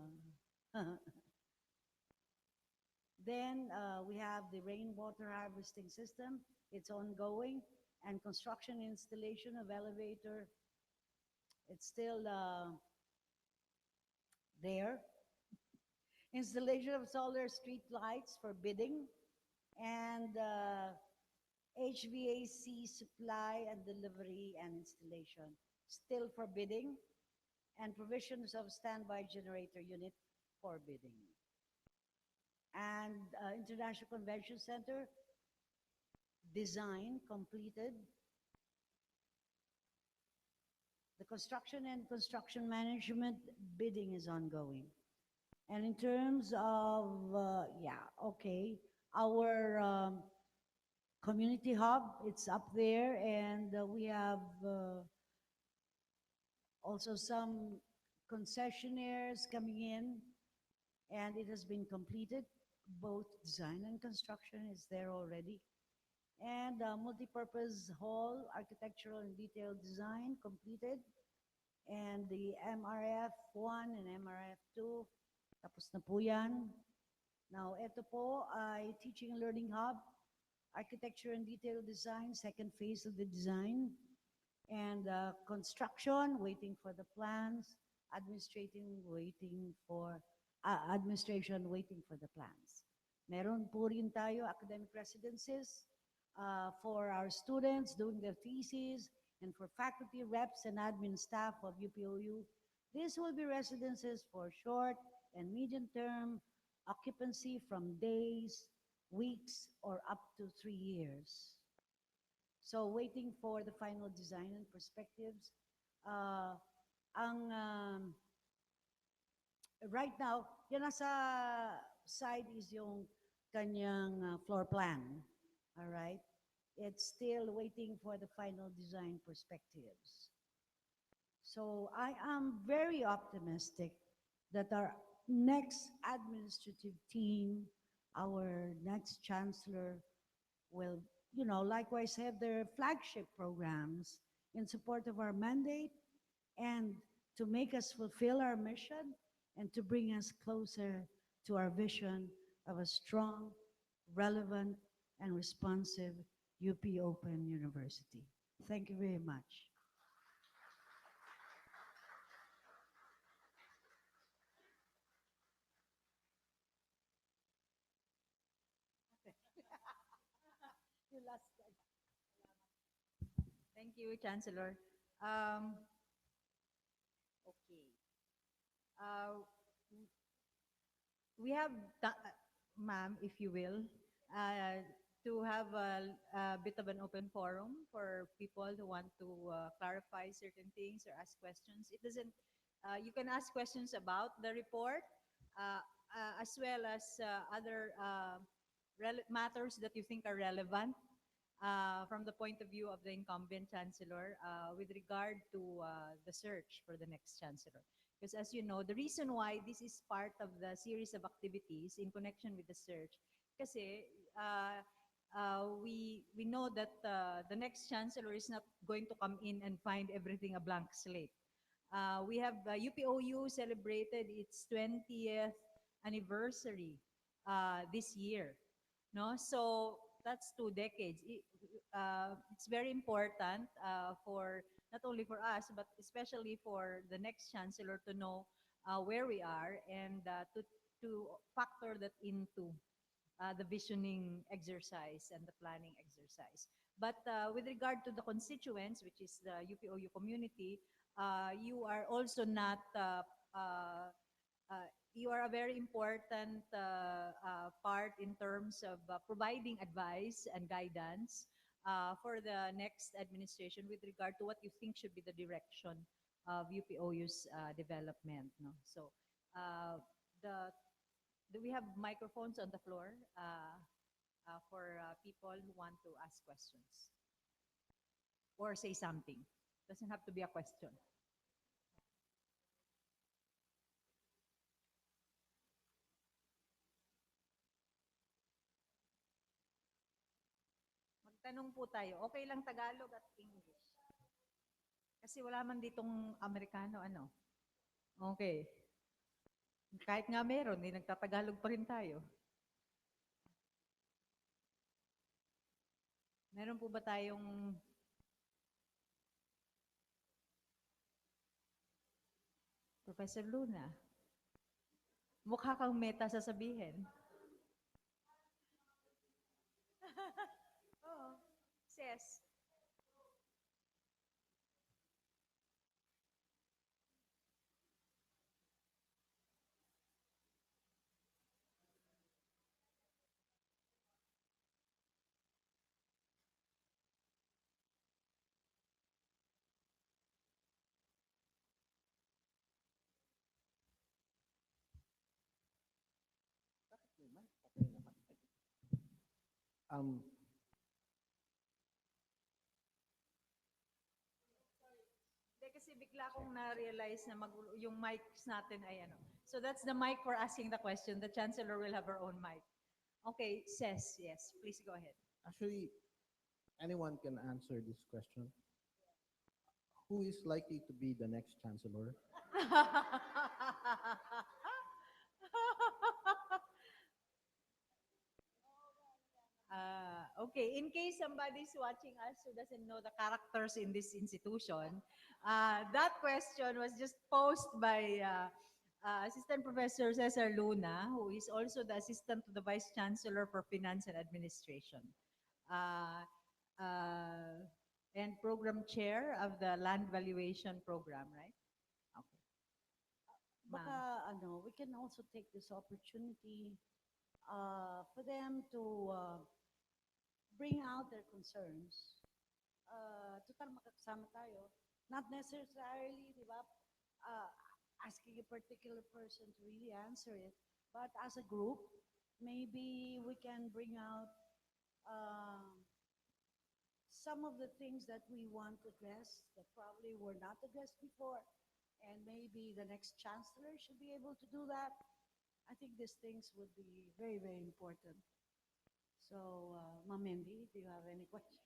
then we have the rainwater harvesting system. It's ongoing, and construction installation of elevator. It's still there. Installation of solar street lights for bidding, and HVAC supply and delivery and installation still for bidding, and provisions of standby generator unit for bidding. And International Convention Center, design completed. The construction and construction management bidding is ongoing. And in terms of, yeah, okay, our community hub, it's up there, and we have also some concessionaires coming in, and it has been completed. Both design and construction is there already. And multipurpose hall, architectural and detailed design completed. And the MRF 1 and MRF 2, tapos na po yan. Now, ito po ay Teaching and Learning Hub, architecture and detailed design, second phase of the design. And construction, waiting for the plans, administration waiting for the plans. Meron po rin tayo academic residences for our students doing their theses and for faculty reps and admin staff of UPOU. These will be residences for short and medium term occupancy from days, weeks, or up to 3 years. So waiting for the final design and perspectives. Right now, yung nasa side is yung kanyang floor plan. All right? It's still waiting for the final design perspectives. So I am very optimistic that our next administrative team, our next chancellor, will, likewise have their flagship programs in support of our mandate and to make us fulfill our mission and to bring us closer to our vision of a strong, relevant, and responsive UP Open University. Thank you very much. Your last slide. Thank you, Chancellor. Um, okay. We have, ma'am, if you will, uh, to have a bit of an open forum for people who want to clarify certain things or ask questions. It doesn't, you can ask questions about the report as well as other matters that you think are relevant from the point of view of the incumbent chancellor with regard to the search for the next chancellor. Because as you know, the reason why this is part of the series of activities in connection with the search, kasi we know that the next chancellor is not going to come in and find everything a blank slate. We have UPOU celebrated its 20th anniversary this year. No? So that's 2 decades. It's very important for not only for us, but especially for the next chancellor to know where we are and to factor that into the visioning exercise and the planning exercise. But with regard to the constituents, which is the UPOU community, you are also not you are a very important part in terms of providing advice and guidance for the next administration with regard to what you think should be the direction of UPOU's development. No? So the do we have microphones on the floor for people who want to ask questions or say something? Doesn't have to be a question. Magtanong po tayo. Okay lang Tagalog at English. Kasi wala man ditong Amerikano, ano? Okay. Kahit nga meron, nagtatagalog pa rin tayo. Meron po ba tayong Professor Luna? Mukha kang meta sasabihin. Oo. Sis. Um, Hindi, kasi bigla kong na-realize na yung mics natin ay ano. So that's the mic for asking the question. The Chancellor will have her own mic. Okay, Ses, yes, please go ahead. Actually, anyone can answer this question. Who is likely to be the next chancellor? Okay, in case somebody's watching us who doesn't know the characters in this institution, that question was just posed by Assistant Professor Cesar Luna, who is also the Assistant to the Vice Chancellor for Finance and Administration, uh, uh, and Program Chair of the Land Valuation Program, right? Okay, ma'am. Baka, we can also take this opportunity for them to bring out their concerns. Total makakasama tayo. Not necessarily, di ba, uh, asking a particular person to really answer it, but as a group, maybe we can bring out some of the things that we want to address that probably were not addressed before, and maybe the next chancellor should be able to do that. I think these things would be very, very important. So, Ma'am Mindy, do you have any questions?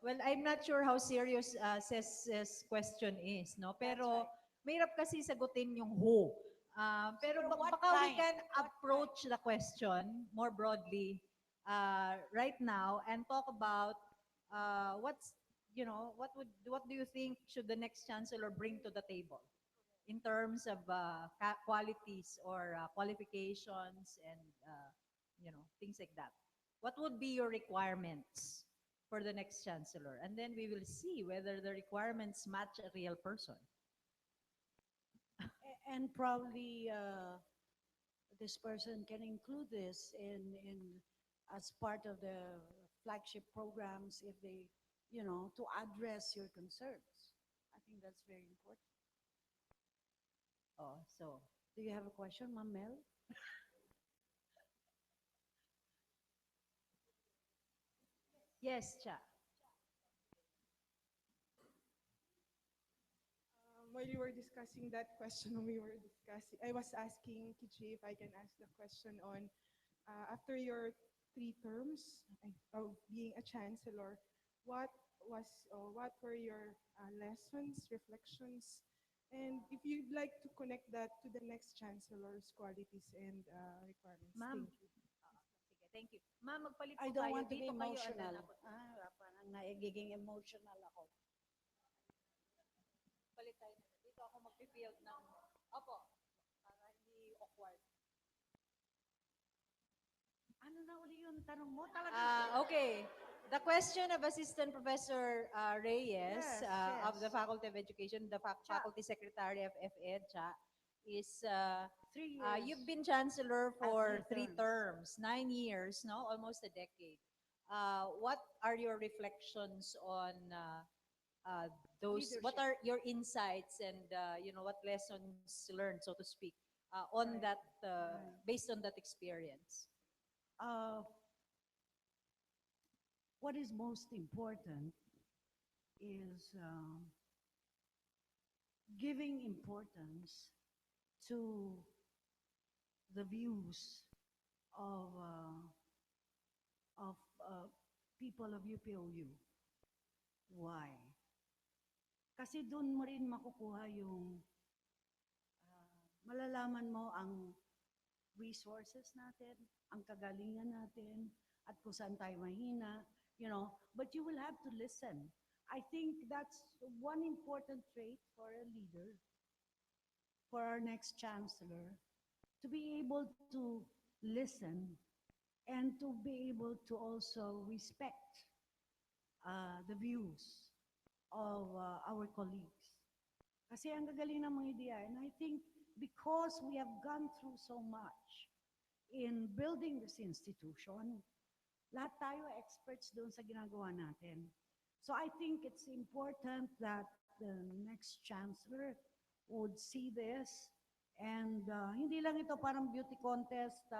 Well, I'm not sure how serious Ces's question is, no? That's Pero right. mahirap kasi sagutin yung who. Pero Siguro what baka we kind? can What kind? approach the question more broadly right now and talk about what's, what do you think should the next chancellor bring to the table in terms of qualities or qualifications and, things like that? What would be your requirements for the next chancellor? And then we will see whether the requirements match a real person. And probably this person can include this in as part of the flagship programs if they, to address your concerns. I think that's very important. Oh, so Do you have a question, Ma'am Mel? yes, Cha. While you were discussing that question, I was asking Kichi if I can ask the question on after your 3 terms of being a chancellor, what what were your lessons, reflections, and if you'd like to connect that to the next chancellor's qualities and requirements. Ma'am, Thank you. sige, thank you. Ma'am, magpalit I po don't tayo. want to be Dito kayo, and then emotional. ako. Parang nagiging emotional ako. Palit tayo. Dito ako mag-field ng, opo, para hindi awkward. Ano na uli yung tanong mo? Talaga? Okay. The question of Assistant Professor Reyes Yes, of the yes. Faculty of Education, the Cha. Faculty Secretary of FED, Cha, is 3 years. you've been chancellor for three three terms, 9 years, no, almost a decade. What are your reflections on those? What Leadership. are your insights and what lessons learned, so to speak, on Right. that Right. based on that experience? Uh, what is most important is giving importance to the views of people of UPOU. Why? Kasi doon mo rin makukuha yung malalaman mo ang resources natin, ang kagalingan natin, at kung saan tayo mahina, but you will have to listen. I think that's one important trait for a leader, for our next chancellor, to be able to listen and to be able to also respect the views of our colleagues. Kasi ang gagaling ng mga ideya, and I think because we have gone through so much in building this institution, lahat tayo experts doon sa ginagawa natin. So I think it's important that the next chancellor would see this And hindi lang ito parang beauty contest,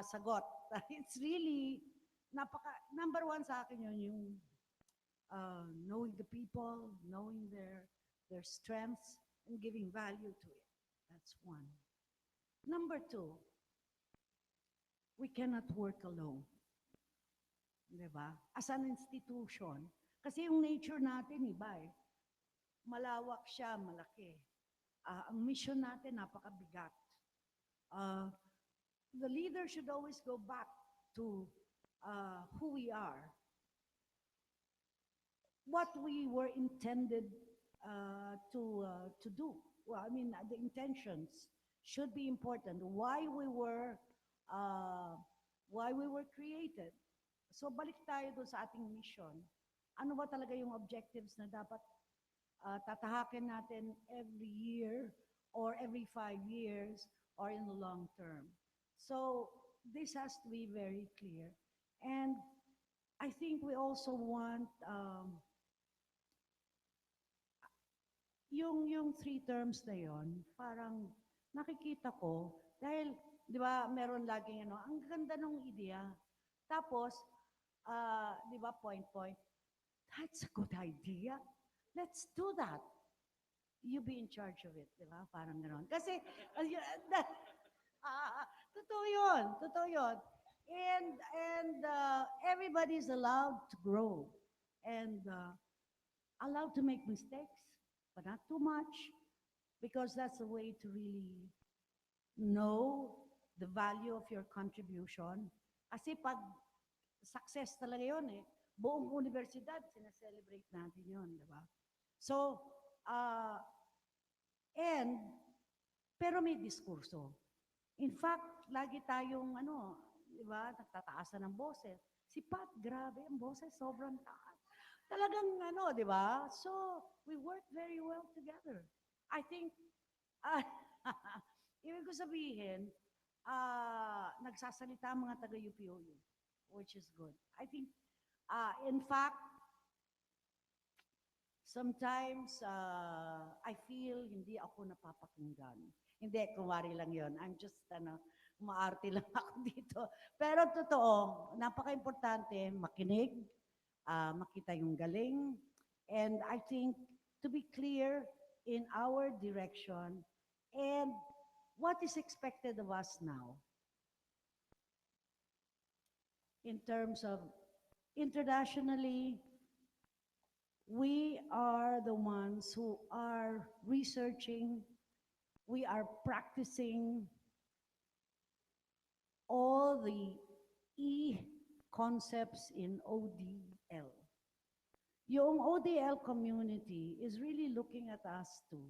sagot. It's really, number one sa akin yun, yung knowing the people, knowing their strengths, and giving value to it. That's one. Number two, we cannot work alone. Di ba? As an institution. Kasi yung nature natin, iba eh. Malawak siya, malaki. Ang mission natin, napakabigat. The leader should always go back to who we are, what we were intended to do. Well, I mean, the intentions should be important. Why we were created. So balik tayo doon sa ating mission. Ano ba talaga yung objectives na dapat tatahakin natin every year or every 5 years or in the long term? So this has to be very clear. And I think we also want yung 3 terms na yon, parang nakikita ko, dahil, di ba, meron laging ang ganda ng ideya. Tapos, di ba, point, that's a good idea. Let's do that. You be in charge of it, di ba? Parang gano'n. Kasi, totoo yun. And everybody's allowed to grow and allowed to make mistakes, but not too much, because that's the way to really know the value of your contribution. Kasi pag success talaga yun eh, buong universidad, sinaselebrate natin yun, di ba? So, pero may diskurso. In fact, lagi tayong, di ba, nagtataasan ng boses. Si Pat, grabe, ang boses, sobrang taas. Talagang, di ba? So, we work very well together. I think, ibig ko sabihin, nagsasalita ang mga taga-UPOU, which is good. I think, in fact, sometimes I feel hindi ako napapakinggan. Hindi, kumari lang yon. I'm just, umaarte lang ako dito. Pero totoo, napaka-importante makinig, makita yung galing. And I think to be clear in our direction and what is expected of us now in terms of internationally, we are the ones who are researching, we are practicing all the E concepts in ODL. Yung ODL community is really looking at us too.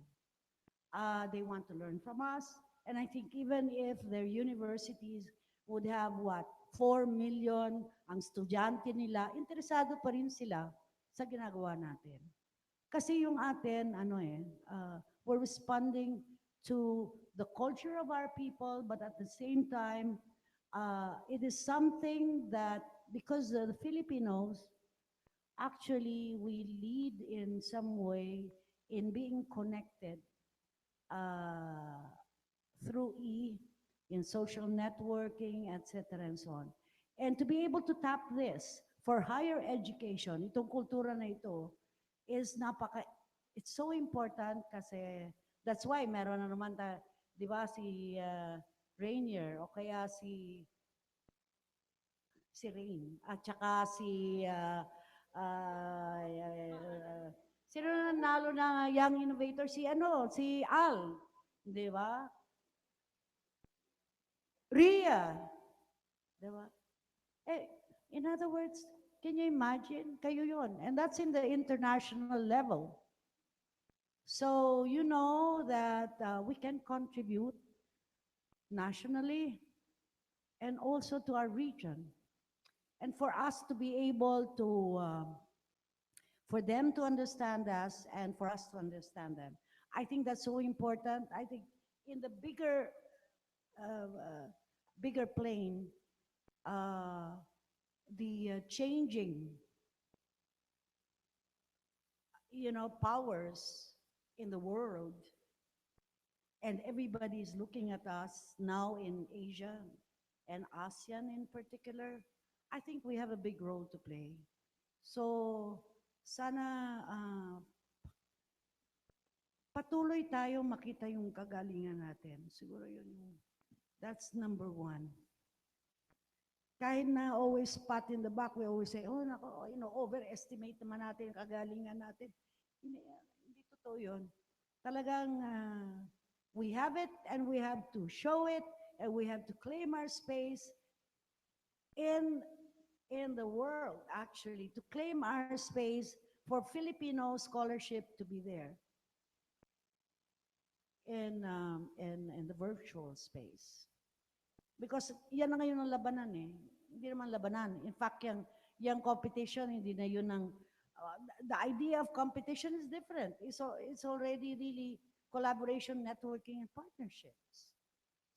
They want to learn from us, and I think even if their universities would have 4 million ang estudyante nila, interesado pa rin sila sa ginagawa natin. Kasi yung atin, we're responding to the culture of our people, but at the same time, it is something that, because the Filipinos, actually, we lead in some way in being connected through in social networking, etc. and so on. And to be able to tap this for higher education, itong kultura na ito, is it's so important kasi that's why meron na naman di ba, si Rainier, o kaya si Rain, at saka sino na nanalo na Young Innovator? Si Al, di ba? Ria, di ba? In other words, can you imagine? Kayo yun. And that's in the international level. So you know that we can contribute nationally and also to our region. And for us to be able to, for them to understand us and for us to understand them. I think that's so important. I think in the bigger plane, the changing, powers in the world and everybody is looking at us now in Asia and ASEAN in particular, I think we have a big role to play. So, sana patuloy tayong makita yung kagalingan natin. Siguro yun yung, that's number one. Kahit na always pat in the back, we always say, oh, nako, overestimate naman natin yung kagalingan natin. Hindi totoo yun. Talagang we have it and we have to show it and we have to claim our space in in the world, actually, to claim our space for Filipino scholarship to be there in the virtual space. Because yan na ngayon ang labanan eh. Hindi naman labanan. In fact, yung competition, hindi na yun ang, the idea of competition is different. It's already really collaboration, networking, and partnerships.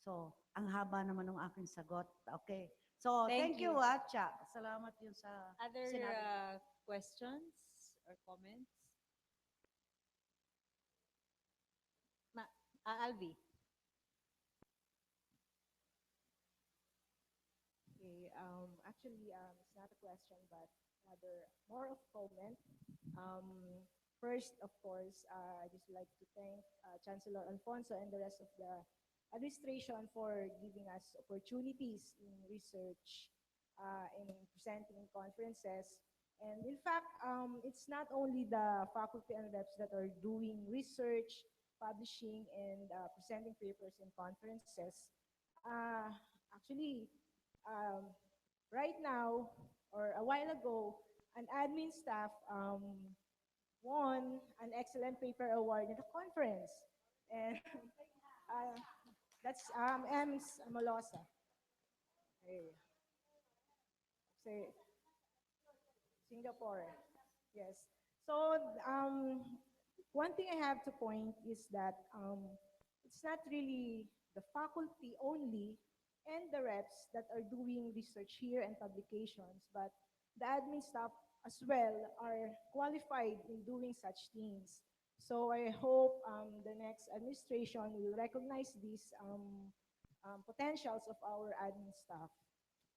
So, ang haba naman ng aking sagot. Okay. So, Thank thank you, you. Cha. Salamat yun sa Other sinabi. questions or comments? Alvi. Okay, it's not a question, but rather more of comment. Um, First, of course, I just like to thank Chancellor Alfonso and the rest of the administration for giving us opportunities in research, in presenting in conferences. And in fact, it's not only the faculty and reps that are doing research, publishing, and presenting papers in conferences. Uh, Actually, um, right now or a while ago, an admin staff won an excellent paper award at a conference. And uh, that's Ems Amalosa. Hey, say Singapore. Yes. So one thing I have to point is that it's not really the faculty only and the reps that are doing research here and publications, but the admin staff as well are qualified in doing such things. So I hope the next administration will recognize these potentials of our admin staff.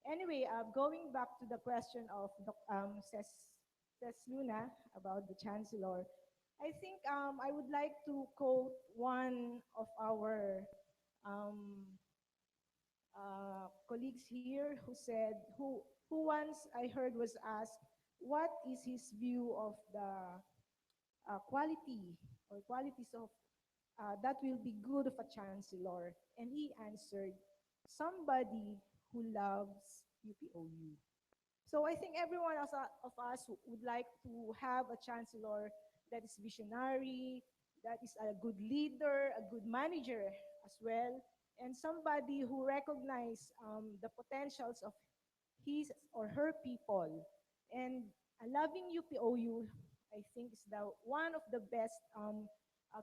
Anyway, going back to the question of Ses Luna about the Chancellor, I think I would like to quote one of our um, colleagues here who once I heard was asked, what is his view of the quality or qualities of that will be good of a chancellor? And he answered, somebody who loves UPOU. So I think everyone of us would like to have a chancellor that is visionary, that is a good leader, a good manager as well, and somebody who recognizes the potentials of his or her people. And a loving UPOU, I think, is the one of the best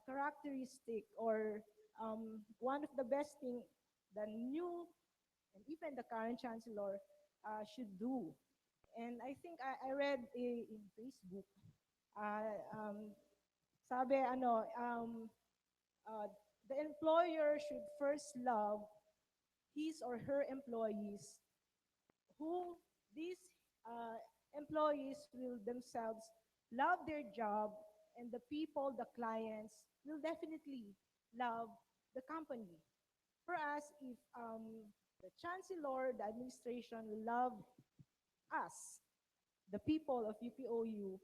characteristic or one of the best thing the new and even the current chancellor should do. And I think I read in Facebook, uh, um, sabi the employer should first love his or her employees, who these employees will themselves love their job, and the people, the clients, will definitely love the company. For us, if the chancellor, the administration will love us, the people of UPOU,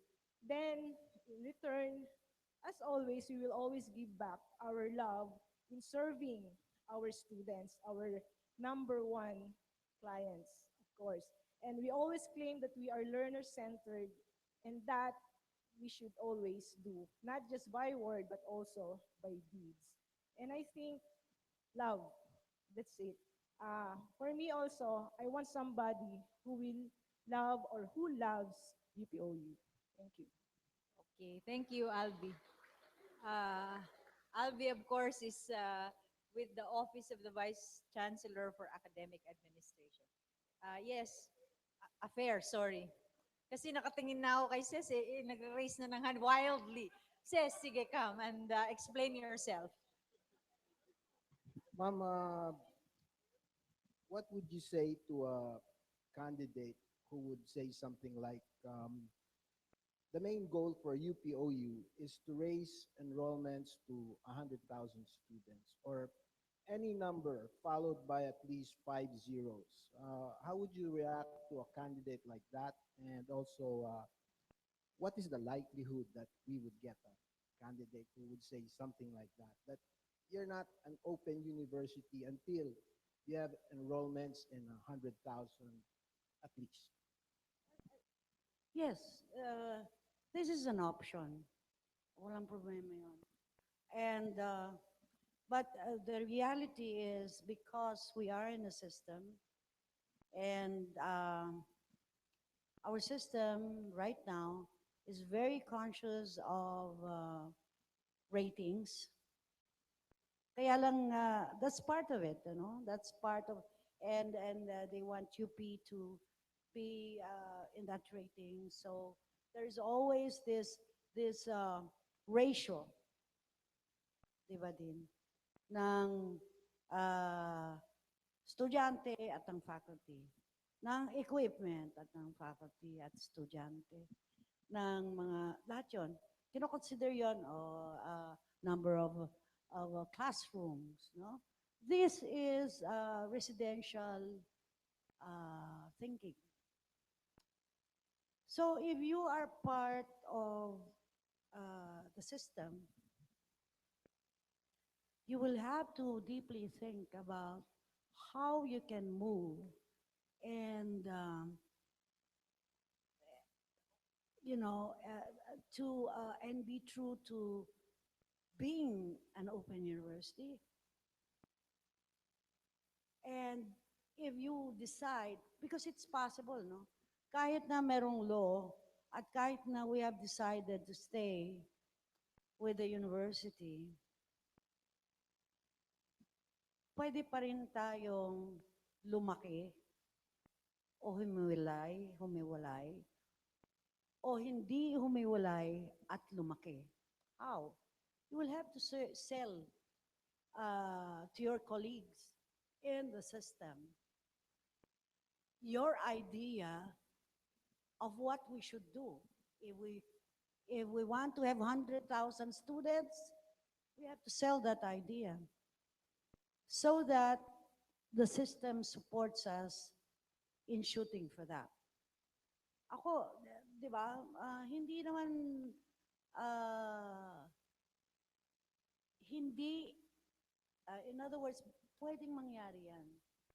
then in return, as always, we will always give back our love in serving our students, our number one clients, of course. And we always claim that we are learner-centered, and that we should always do, not just by word, but also by deeds. And I think love, that's it. For me also, I want somebody who will love or who loves UPOU. Thank you. Okay, thank you, Alvi. Alvi, of course, is with the Office of the Vice Chancellor for Academic Administration. Yes, affair, sorry. Kasi nakatingin na ako kay Ses, nag-raise na ng hand wildly. Ses, sige, come and explain yourself. Ma'am, what would you say to a candidate who would say something like, the main goal for UPOU is to raise enrollments to 100,000 students, or any number followed by at least five zeros? How would you react to a candidate like that? And also, what is the likelihood that we would get a candidate who would say something like that? That you're not an open university until you have enrollments in 100,000 at least. Yes, this is an option. Walang problema yun. And, but the reality is because we are in a system and our system right now is very conscious of ratings. Kaya lang, that's part of it, you know, that's part of, and they want UP to be in that rating. So there's always this ratio, di ba din, ng uh, estudyante at ng faculty, ng equipment at ng faculty at estudyante, ng mga, lahat yun. Kinoconsider yun, number of classrooms, no? This is residential thinking. So if you are part of the system, you will have to deeply think about how you can move and you know and be true to being an open university. And if you decide, because it's possible, no? Kahit na merong law at kahit na we have decided to stay with the university, pwede pa rin tayong lumaki o humiwalay, o hindi humiwalay at lumaki. How? You will have to sell to your colleagues in the system your idea of what we should do. If we want to have 100,000 students, we have to sell that idea so that the system supports us in shooting for that. Ako, di ba, hindi naman, hindi, in other words, pwedeng mangyari yan.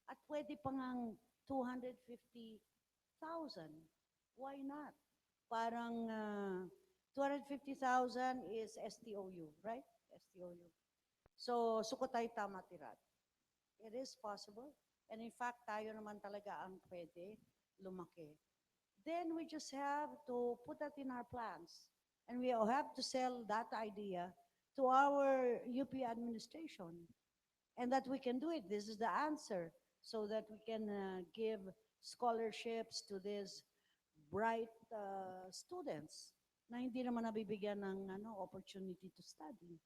At pwede pa ngang 250,000. Why not? Parang 250,000 is STOU, right? STOU. So, sukotay tama tirat. It is possible. And in fact, tayo naman talaga ang pwede lumaki. Then we just have to put that in our plans. And we all have to sell that idea to our UP administration. And that we can do it. This is the answer. So that we can give scholarships to these bright students na hindi naman nabibigyan ng opportunity to study.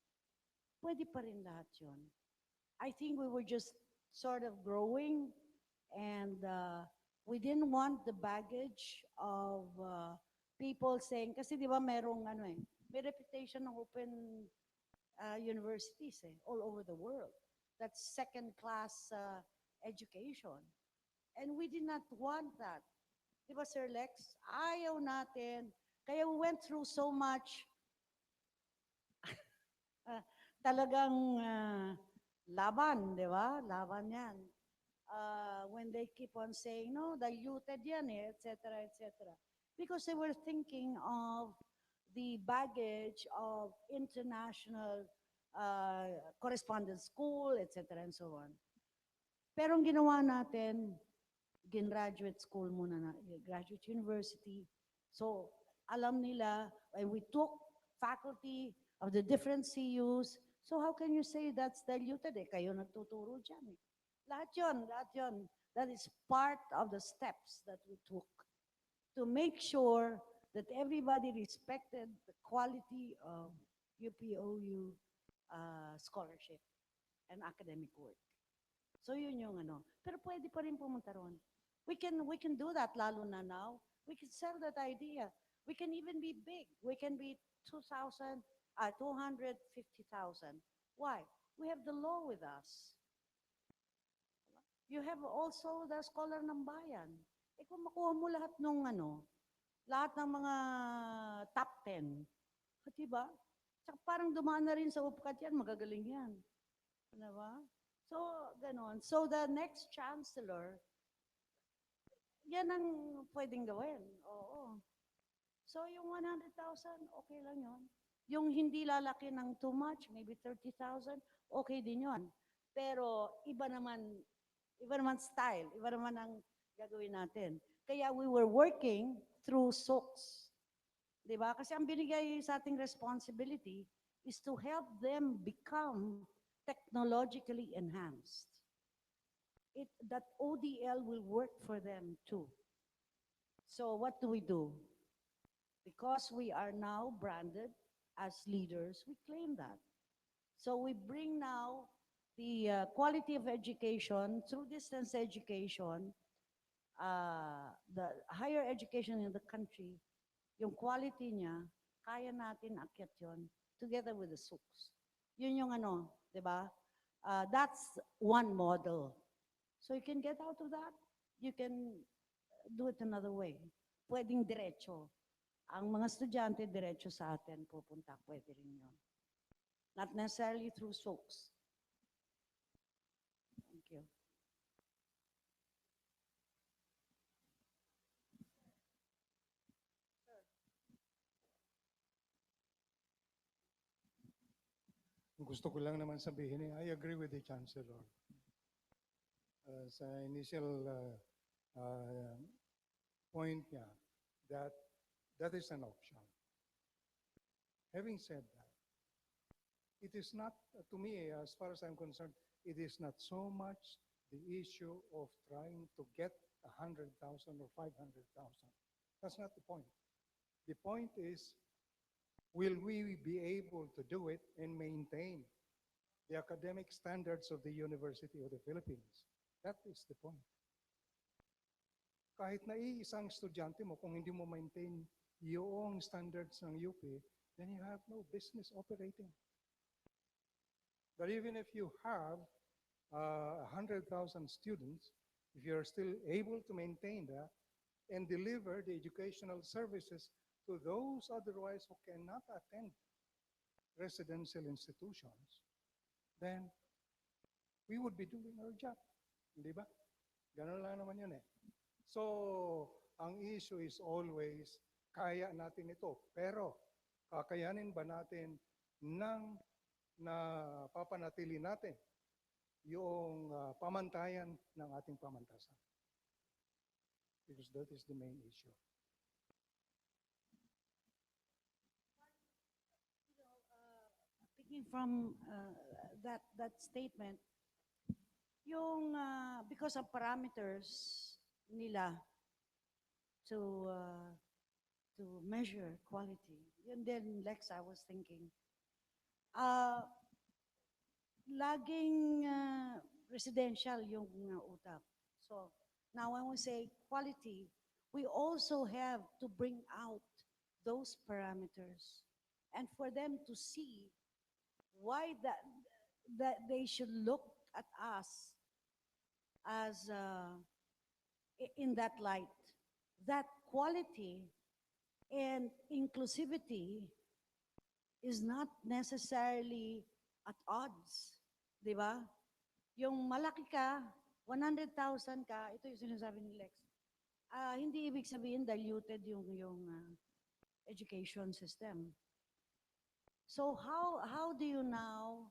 Pwede pa rin lahat yun. I think we were just sort of growing and we didn't want the baggage of people saying, kasi di ba merong may reputation ng open universities all over the world. That's second-class education. And we did not want that. Di ba, Sir Lex? Ayaw natin. Kaya we went through so much talagang laban, di ba? Laban yan. When they keep on saying, no, diluted yan etc., etc. Because they were thinking of the baggage of international correspondence school, etc., and so on. Pero ang ginawa natin, graduate school muna na, graduate university. So, alam nila, and we took faculty of the different CUs. So how can you say that's diluted? Kayo nagtuturo dyan. Lahat yun, lahat yun. That is part of the steps that we took to make sure that everybody respected the quality of UPOU scholarship and academic work. So yun yung ano. Pero pwede pa rin pumunta ron. We can do that lalo na now. We can sell that idea. We can even be big. We can be 250,000. Why? We have the law with us. You have also the scholar ng bayan. Eh kung makuha mo lahat ng ano, lahat ng mga top 10, di ba? Tsaka parang dumaan na rin sa UPCAT yan, magagaling yan. Di ba? So, ganon. So, the next chancellor, yan ang pwedeng gawin. Oo. So, yung 100,000, okay lang yon. Yung hindi lalaki ng too much, maybe 30,000, okay din yon. Pero, iba naman style, iba naman ang gagawin natin. Kaya we were working through SOCs. Di ba? Kasi ang binigay sa ating responsibility is to help them become technologically enhanced. That ODL will work for them too. So what do? Because we are now branded as leaders, we claim that. So we bring now the quality of education through distance education, the higher education in the country, yung quality niya, kaya natin akyat yon together with the SUCs. Yun yung ano, di ba? That's one model. So you can get out of that. You can do it another way. Pwedeng diretso. Ang mga estudyante diretso sa atin pupunta, pwede rin yun. Not necessarily through SOCs. Thank you. Gusto ko lang naman sabihin, I agree with the Chancellor. Sa initial point niya, that is an option. Having said that, it is not, to me, as far as I'm concerned, it is not so much the issue of trying to get 100,000 or 500,000. That's not the point. The point is, will we be able to do it and maintain the academic standards of the University of the Philippines? That is the point. Kahit na iisang estudyante mo, kung hindi mo maintain yung standards ng UP, then you have no business operating. But even if you have 100,000 students, if you're still able to maintain that and deliver the educational services to those otherwise who cannot attend residential institutions, then we would be doing our job. Di ba? Ganun lang naman yun eh. So, ang issue is always, kaya natin ito. Pero, kakayanin ba natin nang napapanatili natin yung pamantayan ng ating pamantasan? Because that is the main issue. Picking from that statement, yung because of parameters nila to measure quality. Yun din, Lex, I was thinking. Laging residential yung utap. So now when we say quality, we also have to bring out those parameters and for them to see why that they should look at us as in that light. That quality and inclusivity is not necessarily at odds. Di ba? Yung malaki ka, 100,000 ka, ito yung sinasabi ni Lex, hindi ibig sabihin diluted yung education system. So how do you now,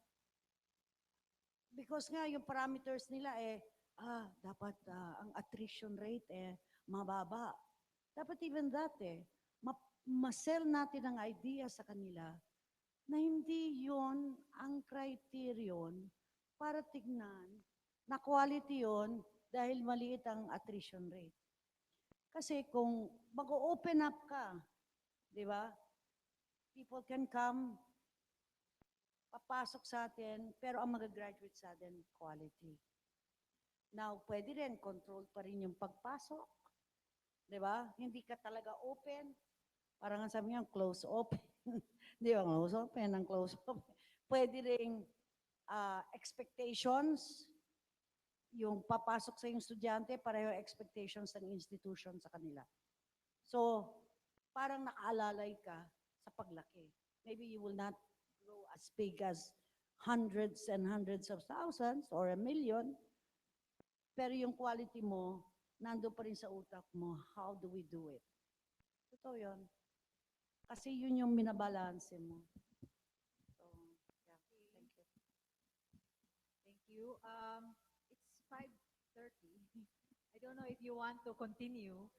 because nga yung parameters nila dapat ang attrition rate mababa. Dapat even that ma-sell natin ang idea sa kanila na hindi yon ang criterion para tignan na quality yon dahil maliit ang attrition rate. Kasi kung mag-open up ka, di ba? People can come, papasok sa atin, pero ang mag-graduate sa atin, quality. Now, pwede rin, controlled pa rin yung pagpasok. Di ba? Hindi ka talaga open. Parang ang sabi niya, close open. Di ba? Close open, ang close open. Pwede rin expectations, yung papasok sa yung estudyante, pareho expectations ng institution sa kanila. So, parang nakaalalay ka sa paglaki. Maybe you will not grow as big as hundreds and hundreds of thousands or a million, pero yung quality mo, nando pa rin sa utak mo, how do we do it? Totoo yun. Kasi yun yung minabalanse mo. So, yeah, thank you. Thank you. It's 5:30. I don't know if you want to continue.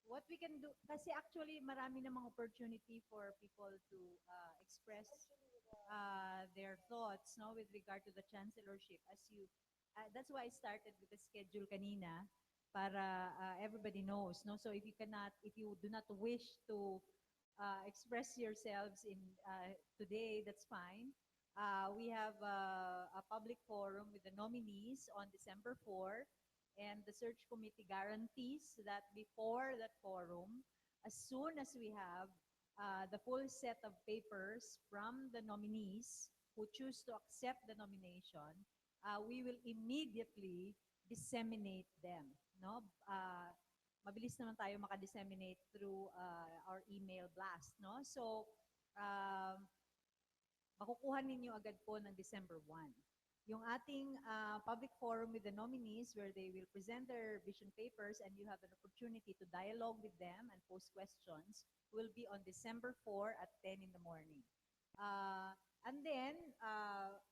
What we can do, kasi actually marami namang opportunity for people to express their thoughts, no, with regard to the chancellorship. That's why I started with the schedule kanina para everybody knows, no. So if you do not wish to express yourselves in today, that's fine. We have a public forum with the nominees on December 4, and the search committee guarantees that before that forum, as soon as we have the full set of papers from the nominees who choose to accept the nomination, we will immediately disseminate them. No? Mabilis naman tayo maka-disseminate through our email blast. No? So, makukuha ninyo agad po ng December 1. Yung ating public forum with the nominees where they will present their vision papers and you have an opportunity to dialogue with them and pose questions will be on December 4 at 10 in the morning. And then,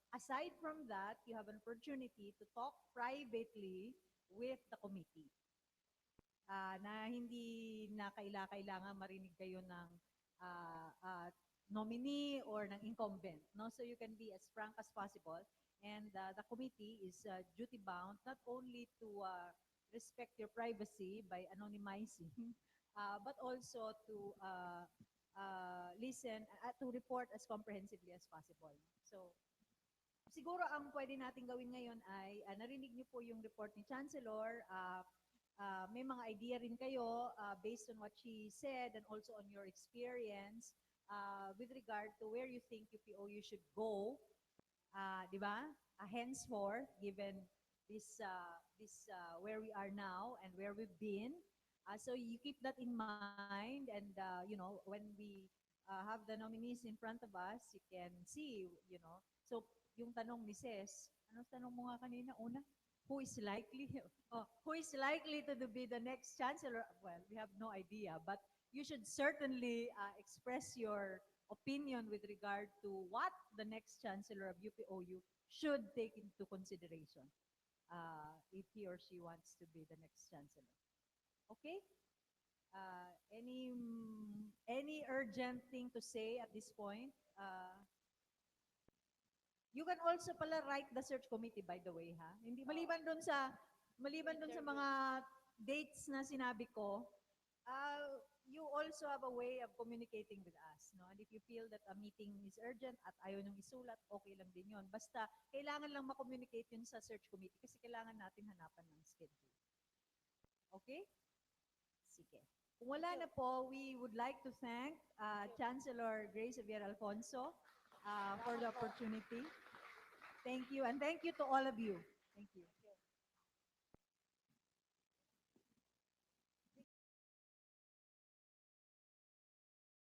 aside from that, you have an opportunity to talk privately with the committee. Na hindi na kailangan marinig kayo ng nominee or ng incumbent. No? So you can be as frank as possible. And the committee is duty-bound not only to respect your privacy by anonymizing, but also to listen, to report as comprehensively as possible. So, siguro ang pwede natin gawin ngayon ay, narinig niyo po yung report ni Chancellor, may mga idea rin kayo based on what she said and also on your experience with regard to where you think UPOU should go. Di ba? Henceforth, given this where we are now and where we've been. So you keep that in mind, and when we have the nominees in front of us, you can see, So yung tanong ni Ses, ano tanong mo nga kanina una? Who is likely? Who is likely to be the next chancellor? Well, we have no idea, but you should certainly express your opinion with regard to what the next chancellor of UPOU should take into consideration if he or she wants to be the next chancellor. Okay? Any urgent thing to say at this point? You can also pala write the search committee, by the way, ha? Hindi maliban doon sa mga dates na sinabi ko, you also have a way of communicating with us, no? And if you feel that a meeting is urgent at ayaw nung isulat, okay lang din yun. Basta, kailangan lang ma-communicate yun sa search committee kasi kailangan natin hanapan ng schedule. Okay? Sige. Kung wala na po, we would like to thank Chancellor Grace Javier Alfonso for the opportunity. Thank you, and thank you to all of you. Thank you.